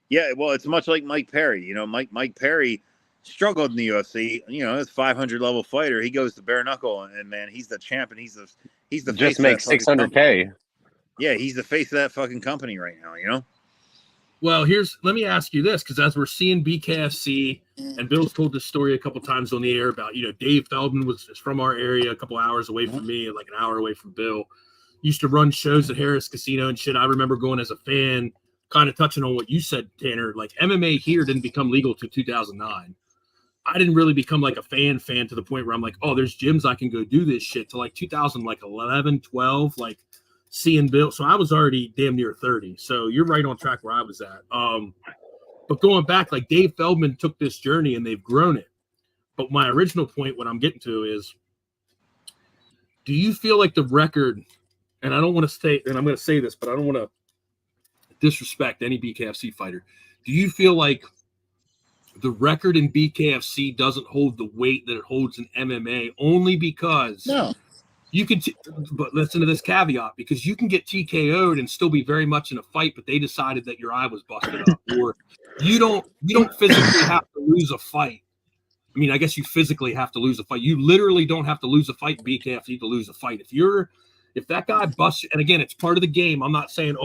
Yeah, well, it's much like Mike Perry. Mike Perry struggled in the UFC. As 500 level fighter, he goes to Bare Knuckle, and man, he's the champ, and he's the just face makes $600K. Yeah, he's the face of that fucking company right now. Well, let me ask you this, because as we're seeing BKFC, and Bill's told this story a couple times on the air about, Dave Feldman is from our area, a couple hours away from me, like an hour away from Bill. Used to run shows at Harris Casino and shit. I remember going as a fan, kind of touching on what you said, Tanner. Like, MMA here didn't become legal till 2009. I didn't really become like a fan to the point where I'm like, oh, there's gyms I can go do this shit, till like 2011, 12, like seeing Bill. So I was already damn near 30. So you're right on track where I was at. But going back, like Dave Feldman took this journey and they've grown it. But my original point, what I'm getting to is, do you feel like the record, and I don't want to say, and I'm going to say this, but I don't want to disrespect any BKFC fighter. Do you feel like the record in BKFC doesn't hold the weight that it holds in MMA only because You could, but listen to this caveat, because you can get TKO'd and still be very much in a fight, but they decided that your eye was busted up, or you don't physically have to lose a fight. I mean, I guess you physically have to lose a fight. You literally don't have to lose a fight in BKFC to lose a fight. If that guy busts, and again, it's part of the game. I'm not saying,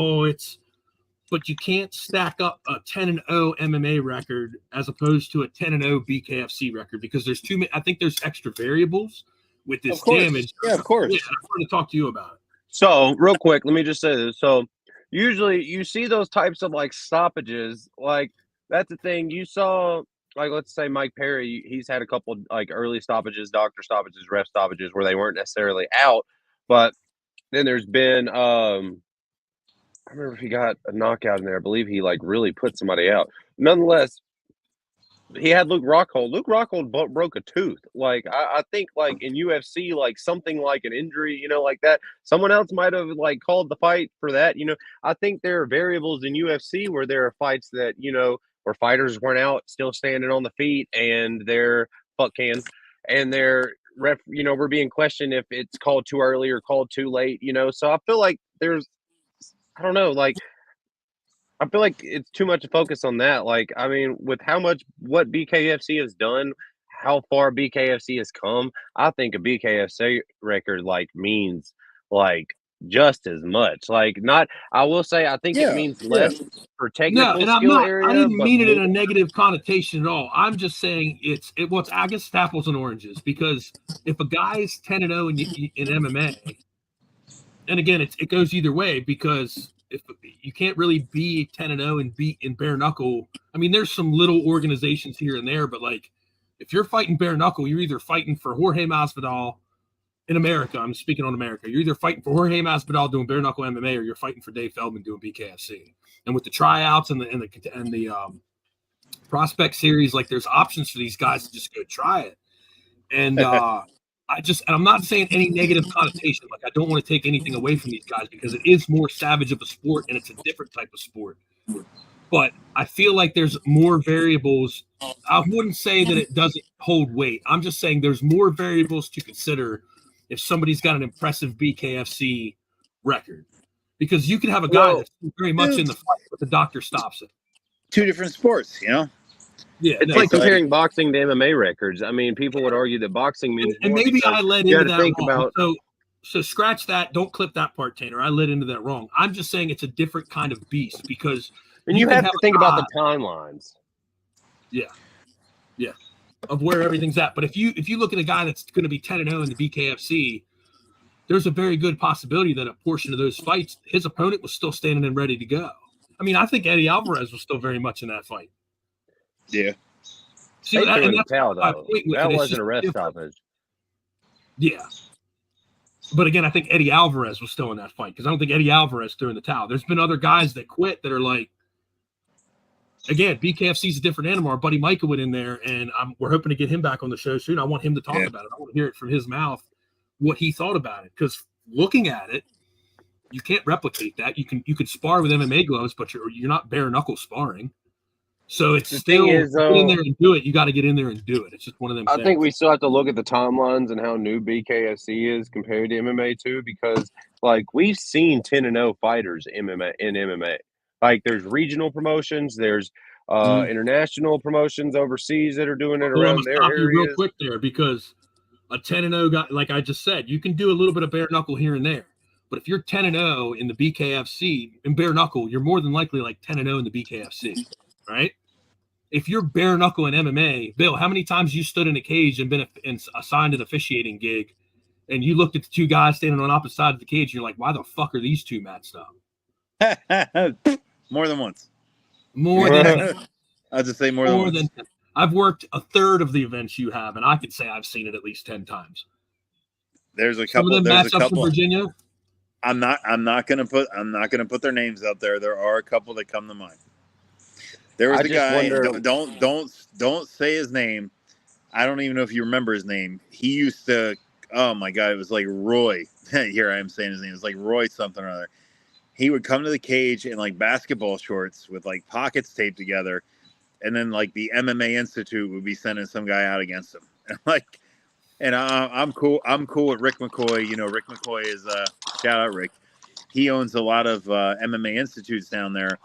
but you can't stack up a 10-0 MMA record as opposed to a 10-0 BKFC record, because there's too many. I think there's extra variables with this damage. Yeah, of course. Yeah, I want to talk to you about it. So, real quick, let me just say this. So, usually you see those types of like stoppages. Like, that's the thing. You saw, like, let's say Mike Perry, he's had a couple like early stoppages, doctor stoppages, ref stoppages where they weren't necessarily out. But then there's been, I remember if he got a knockout in there. I believe he like really put somebody out. Nonetheless, he had Luke Rockhold. Luke Rockhold broke a tooth. Like, I think like in UFC, like something like an injury, like that. Someone else might have like called the fight for that. I think there are variables in UFC where there are fights that, where fighters weren't out, still standing on the feet, and they're and they're ref, we're being questioned if it's called too early or called too late, So I feel like I don't know, like, I feel like it's too much to focus on that. Like, I mean, with what BKFC has done, how far BKFC has come, I think a BKFC record like means like just as much. Like, I will say, I think it means less for technical skill area. I didn't mean it in a negative connotation at all. I'm just saying I guess apples and oranges, because if a guy's 10-0 in MMA, and again, it goes either way, because if you can't really be 10-0 and beat in bare knuckle. I mean, there's some little organizations here and there, but like if you're fighting bare knuckle, you're either fighting for Jorge Masvidal in America. I'm speaking on America. You're either fighting for Jorge Masvidal doing bare knuckle MMA, or you're fighting for Dave Feldman doing BKFC. And with the tryouts and the prospect series, like there's options for these guys to just go try it. And I'm not saying any negative connotation. Like, I don't want to take anything away from these guys, because it is more savage of a sport and it's a different type of sport. But I feel like there's more variables. I wouldn't say that it doesn't hold weight. I'm just saying there's more variables to consider if somebody's got an impressive BKFC record, because you can have a guy that's very much in the fight, but the doctor stops it. Two different sports, Yeah, it's like comparing boxing to MMA records. I mean, people would argue that boxing means and more, maybe I led into that wrong. About... So scratch that. Don't clip that part, Tanner. I led into that wrong. I'm just saying it's a different kind of beast, because you have to think about the timelines. Yeah, of where everything's at. But if you look at a guy that's going to be 10-0 in the BKFC, there's a very good possibility that a portion of those fights, his opponent was still standing and ready to go. I mean, I think Eddie Alvarez was still very much in that fight. Yeah. See, that wasn't a rest stoppage. Yeah. But again, I think Eddie Alvarez was still in that fight, because I don't think Eddie Alvarez threw in the towel. There's been other guys that quit that are like, again, BKFC is a different animal. Our buddy Micah went in there, and we're hoping to get him back on the show soon. I want him to talk about it. I want to hear it from his mouth, what he thought about it. Because looking at it, you can't replicate that. You can spar with MMA gloves, but you're not bare knuckle sparring. So it's still get in there and do it. You got to get in there and do it. It's just one of them things. I think we still have to look at the timelines and how new BKFC is compared to MMA too, because like we've seen 10-0 fighters in MMA. Like there's regional promotions, there's international promotions overseas that are doing it around their areas. Real quick there, because a 10-0 guy, like I just said, you can do a little bit of bare knuckle here and there. But if you're 10-0 in the BKFC in bare knuckle, you're more than likely like 10-0 in the BKFC. Right? If you're bare knuckle in MMA, Bill, how many times you stood in a cage and been assigned an officiating gig, and you looked at the two guys standing on opposite sides of the cage, and you're like, why the fuck are these two matched up? More than once. More than I'll just say more than 10. I've worked a third of the events you have, and I could say I've seen it at least 10 times. There's a couple. Some of them matchups in Virginia. I'm not gonna put their names out there. There are a couple that come to mind. There was a guy. Don't say his name. I don't even know if you remember his name. He used to. Oh my God! It was like Roy. Here I am saying his name. It's like Roy something or other. He would come to the cage in like basketball shorts with like pockets taped together, and then like the MMA Institute would be sending some guy out against him. And like And I'm cool. I'm cool with Rick McCoy. You know, Rick McCoy is shout out Rick. He owns a lot of MMA institutes down there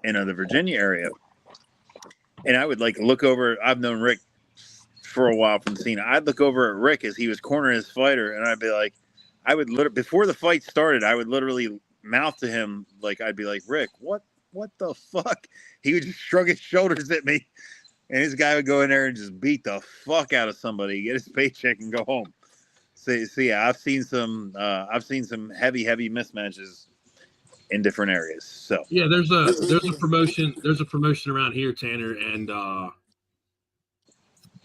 in the Virginia area. And I would like look over. I've known Rick for a while from Cena. I'd look over at Rick as he was cornering his fighter, and I'd be like, I would literally before the fight started, I would literally mouth to him like I'd be like, Rick, what the fuck? He would just shrug his shoulders at me, and this guy would go in there and just beat the fuck out of somebody, get his paycheck, and go home. So yeah, I've seen some heavy mismatches in different areas. So yeah, there's a promotion around here, Tanner, and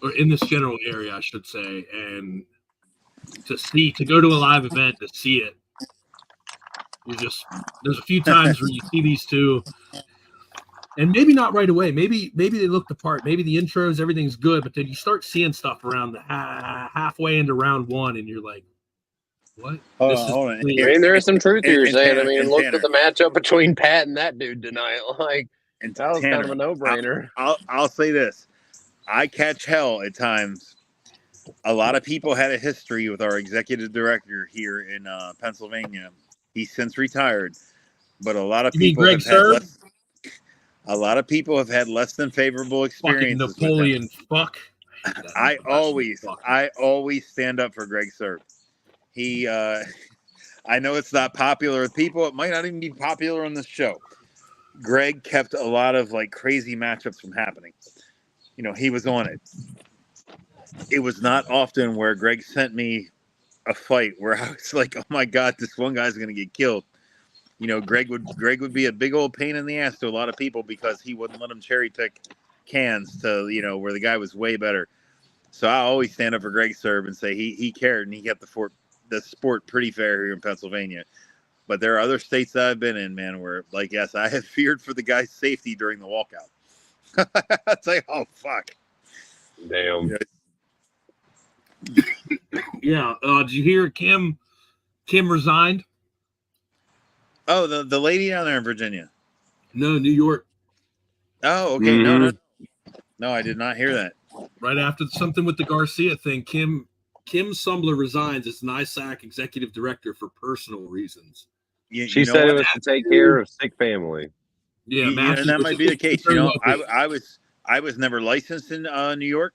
or in this general area, I should say, and to go to a live event to see it, there's a few times where you see these two, and maybe not right away. Maybe they look the part. Maybe the intros, everything's good, but then you start seeing stuff around the halfway into round one, and you're like, "What?" Hold on. I mean, there is some truth to you're saying. I mean, look at the matchup between Pat and that dude tonight. Like, that was kind of a no-brainer. I'll say this: I catch hell at times. A lot of people had a history with our executive director here in Pennsylvania. He's since retired, but a lot of people have had less than favorable experiences. Fucking Napoleon, fuck. I always stand up for Greg Serb. He, I know it's not popular with people. It might not even be popular on this show. Greg kept a lot of like crazy matchups from happening. You know, he was on it. It was not often where Greg sent me a fight where I was like, "Oh my God, this one guy's going to get killed." You know, Greg would be a big old pain in the ass to a lot of people because he wouldn't let them cherry pick cans to, you know, where the guy was way better. So I always stand up for Greg Serb and say he cared and he kept the sport pretty fair here in Pennsylvania. But there are other states that I've been in, man, where like, yes, I have feared for the guy's safety during the walkout. I'd say, oh fuck. Damn. Yeah. Did you hear Kim resigned? Oh, the lady down there in Virginia. No, New York. Oh, okay. Mm-hmm. No, I did not hear that. Right after something with the Garcia thing, Kim Sumbler resigns as an ISAC executive director for personal reasons. She said it was to take care of sick family. Yeah, and that might be the case. You know, I was never licensed in New York.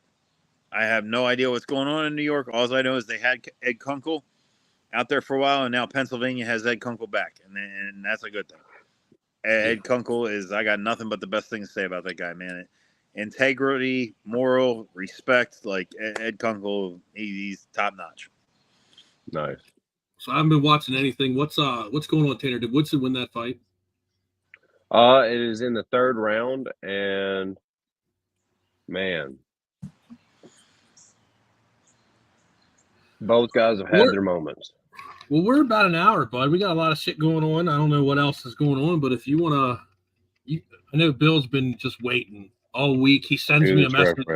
I have no idea what's going on in New York. All I know is they had Ed Kunkel out there for a while, and now Pennsylvania has Ed Kunkel back, and that's a good thing. Ed Kunkel I got nothing but the best things to say about that guy, man. Integrity, moral, respect, like Ed Kunkel, he's top notch. Nice. So I haven't been watching anything. What's going on, Tanner? Did Woodson win that fight? It is in the third round, and man, both guys have had their moments. Well, we're about an hour, bud. We got a lot of shit going on. I don't know what else is going on, but if you want to, I know Bill's been just waiting all week. He sends me a message.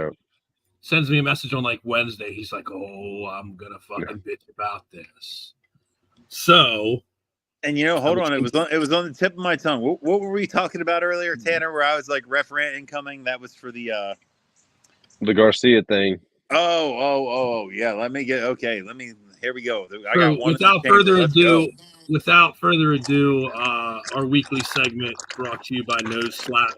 Sends me a message on like Wednesday. He's like, "Oh, I'm gonna fucking bitch about this." So, and you know, hold on, it was on the tip of my tongue. What were we talking about earlier, Tanner? Where I was like, referent incoming. That was for the Garcia thing. Oh, yeah. Here we go. I got one. Without further ado, our weekly segment brought to you by Nose Slap.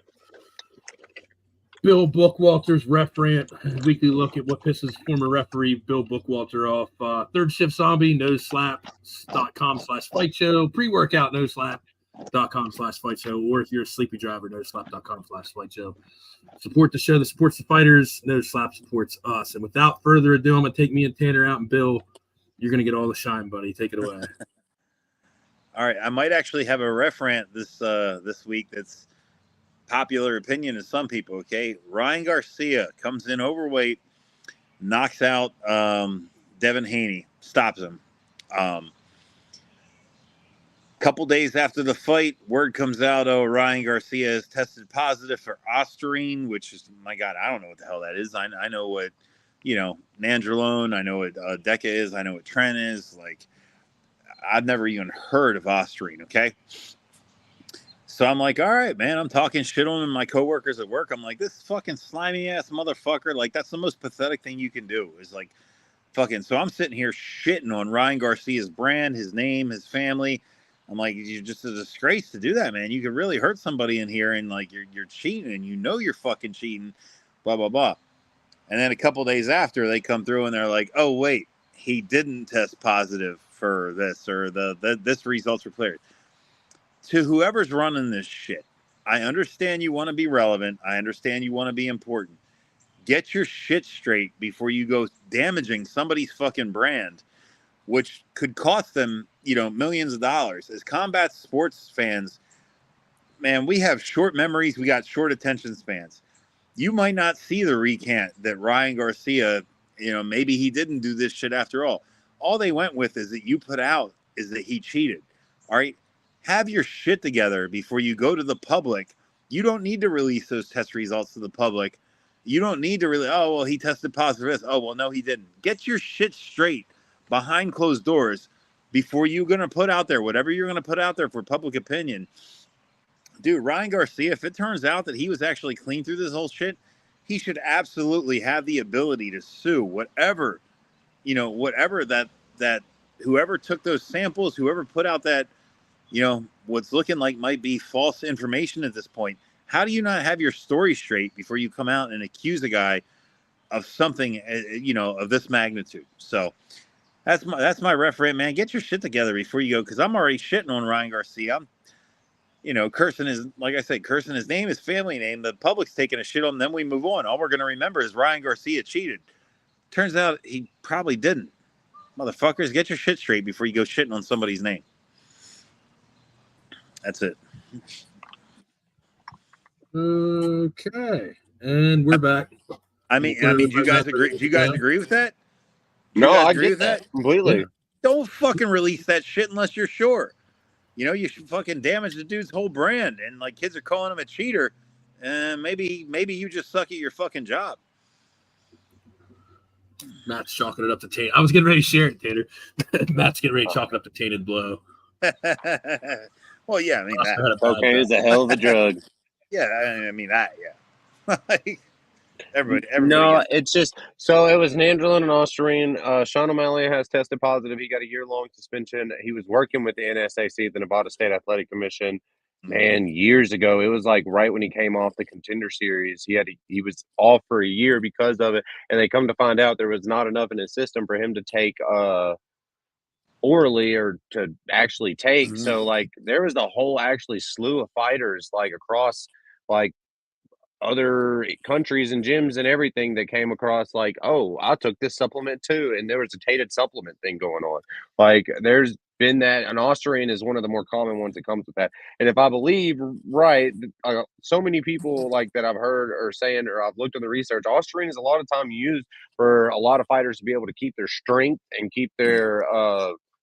Bill Bookwalter's referent weekly look at what pisses former referee Bill Bookwalter off. Third Shift Zombie, noseslap.com/FightShow. Pre-workout, noseslap.com/FightShow. Or if you're a sleepy driver, noseslap.com/FightShow. Support the show that supports the fighters. Nose Slap supports us. And without further ado, I'm going to take me and Tanner out. And Bill, you're going to get all the shine, buddy. Take it away. All right. I might actually have a referent this week that's popular opinion of some people. Okay, Ryan Garcia comes in overweight, knocks out Devin Haney, stops him. Couple days after the fight, word comes out, Ryan Garcia has tested positive for Osterine, which is, my God, I don't know what the hell that is. I know what, Nandrolone, I know what Deca is, I know what Trent is. Like, I've never even heard of Osterine, okay? So I'm like, all right, man, I'm talking shit on my coworkers at work. I'm like, this fucking slimy ass motherfucker. Like, that's the most pathetic thing you can do is like So I'm sitting here shitting on Ryan Garcia's brand, his name, his family. I'm like, you're just a disgrace to do that, man. You could really hurt somebody in here, and like you're cheating, and you know you're fucking cheating, blah blah blah. And then a couple days after, they come through and they're like, oh wait, he didn't test positive for this, or this results were cleared. To whoever's running this shit, I understand you want to be relevant. I understand you want to be important. Get your shit straight before you go damaging somebody's fucking brand, which could cost them, millions of dollars. As combat sports fans, man, we have short memories. We got short attention spans. You might not see the recant that Ryan Garcia, maybe he didn't do this shit after all. All they went with is that you put out is that he cheated. All right. Have your shit together before you go to the public. You don't need to release those test results to the public. You don't need to really, oh, well, he tested positive. Oh, well, no, he didn't. Get your shit straight behind closed doors before you're going to put out there whatever you're going to put out there for public opinion. Dude, Ryan Garcia, if it turns out that he was actually clean through this whole shit, he should absolutely have the ability to sue whatever that whoever took those samples, whoever put out that, what's looking like might be false information at this point. How do you not have your story straight before you come out and accuse a guy of something, of this magnitude? So that's my referee, man. Get your shit together before you go, because I'm already shitting on Ryan Garcia. I'm, cursing his, like I said, cursing his name, his family name. The public's taking a shit on him, then we move on. All we're going to remember is Ryan Garcia cheated. Turns out he probably didn't. Motherfuckers, get your shit straight before you go shitting on somebody's name. That's it. Okay, and we're back. I mean, do you guys agree? Do you guys agree with that? No, I get that completely. Yeah. Don't fucking release that shit unless you're sure. You should fucking damage the dude's whole brand, and like kids are calling him a cheater. And maybe you just suck at your fucking job. Matt's chalking it up to taint. I was getting ready to share it, Tanner. Matt's getting ready to chalk it up to tainted blow. Well, yeah, I mean that. Cocaine is a hell of a drug. Yeah, I mean that. Yeah, like everybody. No, it's just so it was an Angelin and Austrian. Sean O'Malley has tested positive. He got a year-long suspension. He was working with the NSAC, the Nevada State Athletic Commission. Man, years ago, it was like right when he came off the Contender Series. He was off for a year because of it, and they come to find out there was not enough in his system for him to take orally or to actually take. So like there was the whole actually slew of fighters like across like other countries and gyms and everything that came across like, oh, I took this supplement too, and there was a tainted supplement thing going on. Like there's been that, and Austrian is one of the more common ones that comes with that. And if I believe right, so many people like that I've heard or saying, or I've looked at the research, Austrian is a lot of time used for a lot of fighters to be able to keep their strength and keep their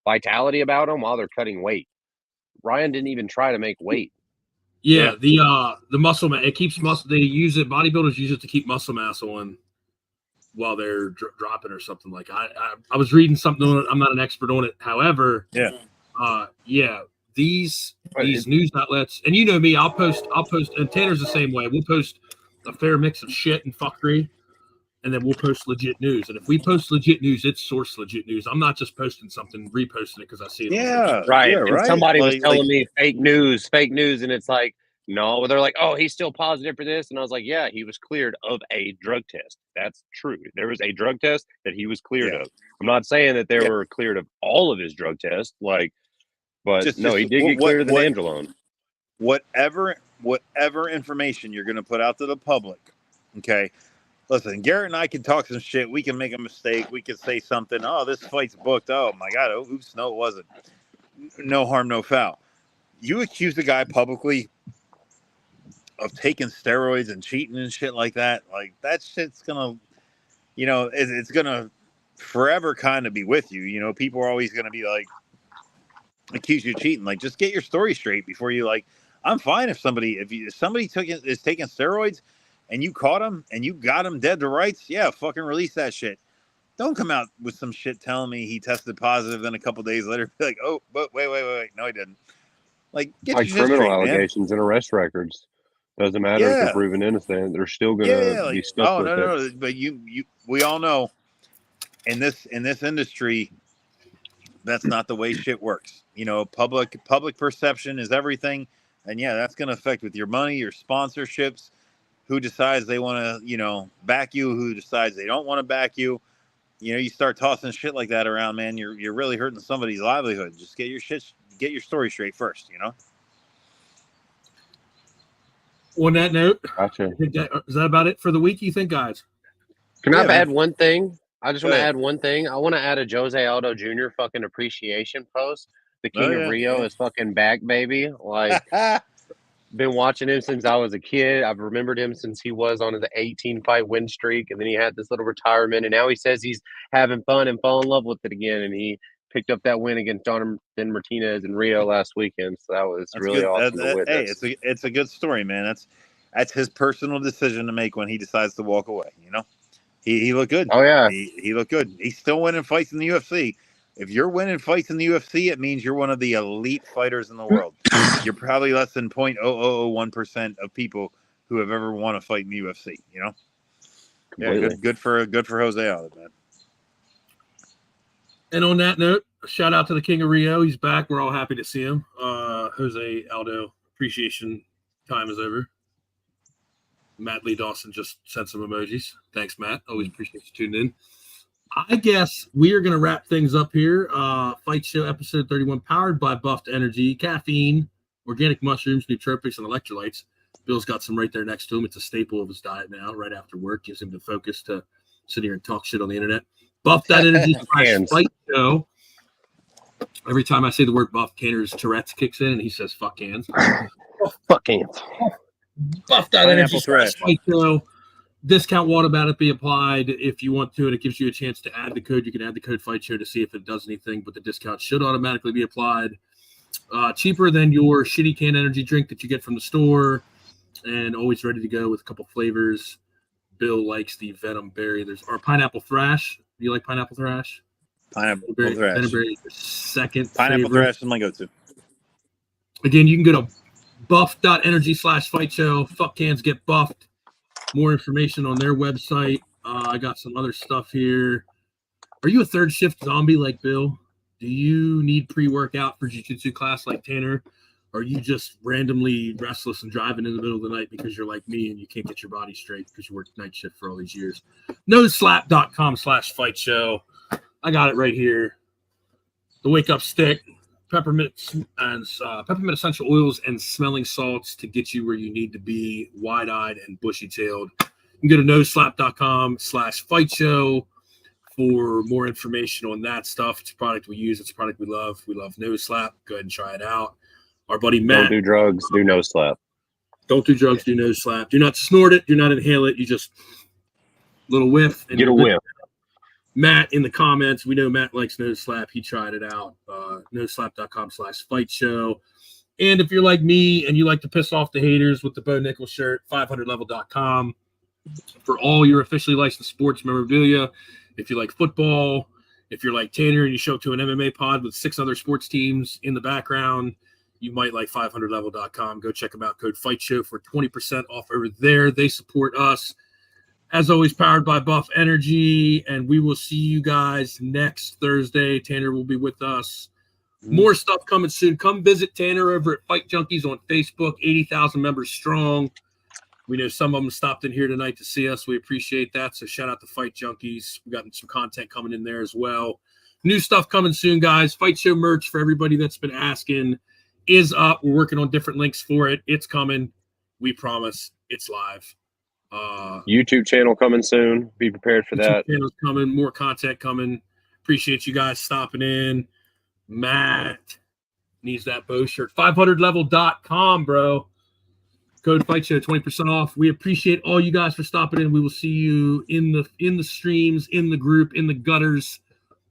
vitality about them while they're cutting weight. Ryan didn't even try to make weight. Yeah, the muscle mass, it keeps muscle. They use it. Bodybuilders use it to keep muscle mass on while they're dropping or something. Like I was reading something on it. I'm not an expert on it. However, these news outlets, and you know me, I'll post, and Tanner's the same way. We'll post a fair mix of shit and fuckery, and then we'll post legit news. And if we post legit news, it's source legit news. I'm not just posting something, reposting it because I see it. Yeah, right. Yeah, and right. somebody was telling me fake news, and it's like, no, they're like, oh, he's still positive for this. And I was like, yeah, he was cleared of a drug test. That's true. There was a drug test that he was cleared of. I'm not saying that they were cleared of all of his drug tests, he did get cleared of the Angelone. Whatever information you're going to put out to the public, okay? Listen, Garrett and I can talk some shit. We can make a mistake. We can say something. Oh, this fight's booked. Oh, my God. Oh, oops. No, it wasn't. No harm, no foul. You accuse the guy publicly of taking steroids and cheating and shit like that. Like, that shit's going to, it's going to forever kind of be with you. People are always going to be like, accuse you of cheating. Like, just get your story straight before you, like, I'm fine if somebody is taking steroids and you caught him and you got him dead to rights, yeah, fucking release that shit. Don't come out with some shit telling me he tested positive, then a couple days later be like, oh, but wait, no, he didn't. Like, get like your criminal straight, allegations and arrest records. Doesn't matter if they're proven innocent; they're still gonna be stuck with it. No, but we all know in this industry, that's not the way shit works. Public perception is everything, and yeah, that's going to affect with your money, your sponsorships, who decides they want to, back you, who decides they don't want to back you. You start tossing shit like that around, man, you're really hurting somebody's livelihood. Just get your story straight first, On that note, Gotcha. is that about it for the week, you think, guys? Can I man. add one thing? I just Go want to ahead. add one thing. I want to add a Jose Aldo Jr. fucking appreciation post. The King of Rio is fucking back, baby. Like, been watching him since I was a kid. I've remembered him since he was on his 18-fight win streak, and then he had this little retirement, and now he says he's having fun and fall in love with it again, and he picked up that win against Jonathan Martinez in Rio last weekend, so that was really good. awesome to witness. Hey, it's a good story, man. That's his personal decision to make when he decides to walk away. He looked good. Oh, yeah. He looked good. He's still winning fights in the UFC. If you're winning fights in the UFC, it means you're one of the elite fighters in the world. You're probably less than 0.0001% of people who have ever won a fight in the UFC. Yeah, good for Jose Aldo, man. And on that note, shout out to the King of Rio. He's back. We're all happy to see him. Jose Aldo appreciation time is over. Matt Lee Dawson just sent some emojis. Thanks, Matt. Always appreciate you tuning in. I guess we are going to wrap things up here. Fight Show episode 31, powered by Buffed Energy, caffeine, organic mushrooms, nootropics, and electrolytes. Bill's got some right there next to him. It's a staple of his diet now, right after work. Gives him the focus to sit here and talk shit on the internet. Buff.energy Fight Show. Every time I say the word buff, Tanner's Tourette's kicks in and he says, fuck hands. Fuck hands. Buff.energy Fight Show. Discount will automatically be applied if you want to, and it gives you a chance to add the code. You can add the code Fight Show to see if it does anything, but the discount should automatically be applied. Cheaper than your shitty canned energy drink that you get from the store, and always ready to go with a couple flavors. Bill likes the Venom Berry. There's our Pineapple Thrash. Do you like Pineapple Thrash? Pineapple Thrash. Venom Berry is your second Pineapple favorite. Thrash is my go-to. Again, you can go to buff.energy/fight show. Fuck cans get buffed. More information on their website. I got some other stuff here. Are you a third shift zombie like Bill? Do you need pre-workout for jiu-jitsu class like Tanner? Or are you just randomly restless and driving in the middle of the night because you're like me and you can't get your body straight because you worked night shift for all these years? Noslap.com/fight show. I got it right here. The wake up stick, peppermint essential oils and smelling salts to get you where you need to be, wide-eyed and bushy-tailed. You can go to noslap.com/fight show for more information on that stuff. It's a product we use. It's a product we love. We love No Slap. Go ahead and try it out. Our buddy Matt. Don't do drugs. Do No Slap. Don't do drugs. Do No Slap. Do not snort it. Do not inhale it. You just little whiff. And get a whiff. Matt in the comments. We know Matt likes No Slap. He tried it out. Noslap.com/fight show. And if you're like me and you like to piss off the haters with the Bo Nickel shirt, 500level.com for all your officially licensed sports memorabilia. If you like football, if you're like Tanner and you show up to an MMA pod with 6 other sports teams in the background, you might like 500level.com. Go check them out. Code Fight Show for 20% off over there. They support us. As always, powered by Buff Energy. And we will see you guys next Thursday. Tanner will be with us. More stuff coming soon. Come visit Tanner over at Fight Junkies on Facebook. 80,000 members strong. We know some of them stopped in here tonight to see us. We appreciate that. So shout out to Fight Junkies. We've got some content coming in there as well. New stuff coming soon, guys. Fight Show merch for everybody that's been asking is up. We're working on different links for it. It's coming. We promise. It's live. YouTube channel coming soon. Be prepared for that. Channel's coming. More content coming. Appreciate you guys stopping in. Matt needs that Bo shirt. 500level.com, bro. Code Fight Show, 20% off. We appreciate all you guys for stopping in. We will see you in the streams, in the group, in the gutters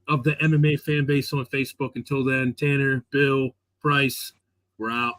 of the MMA fan base on Facebook. Until then, Tanner, Bill, Bryce, we're out.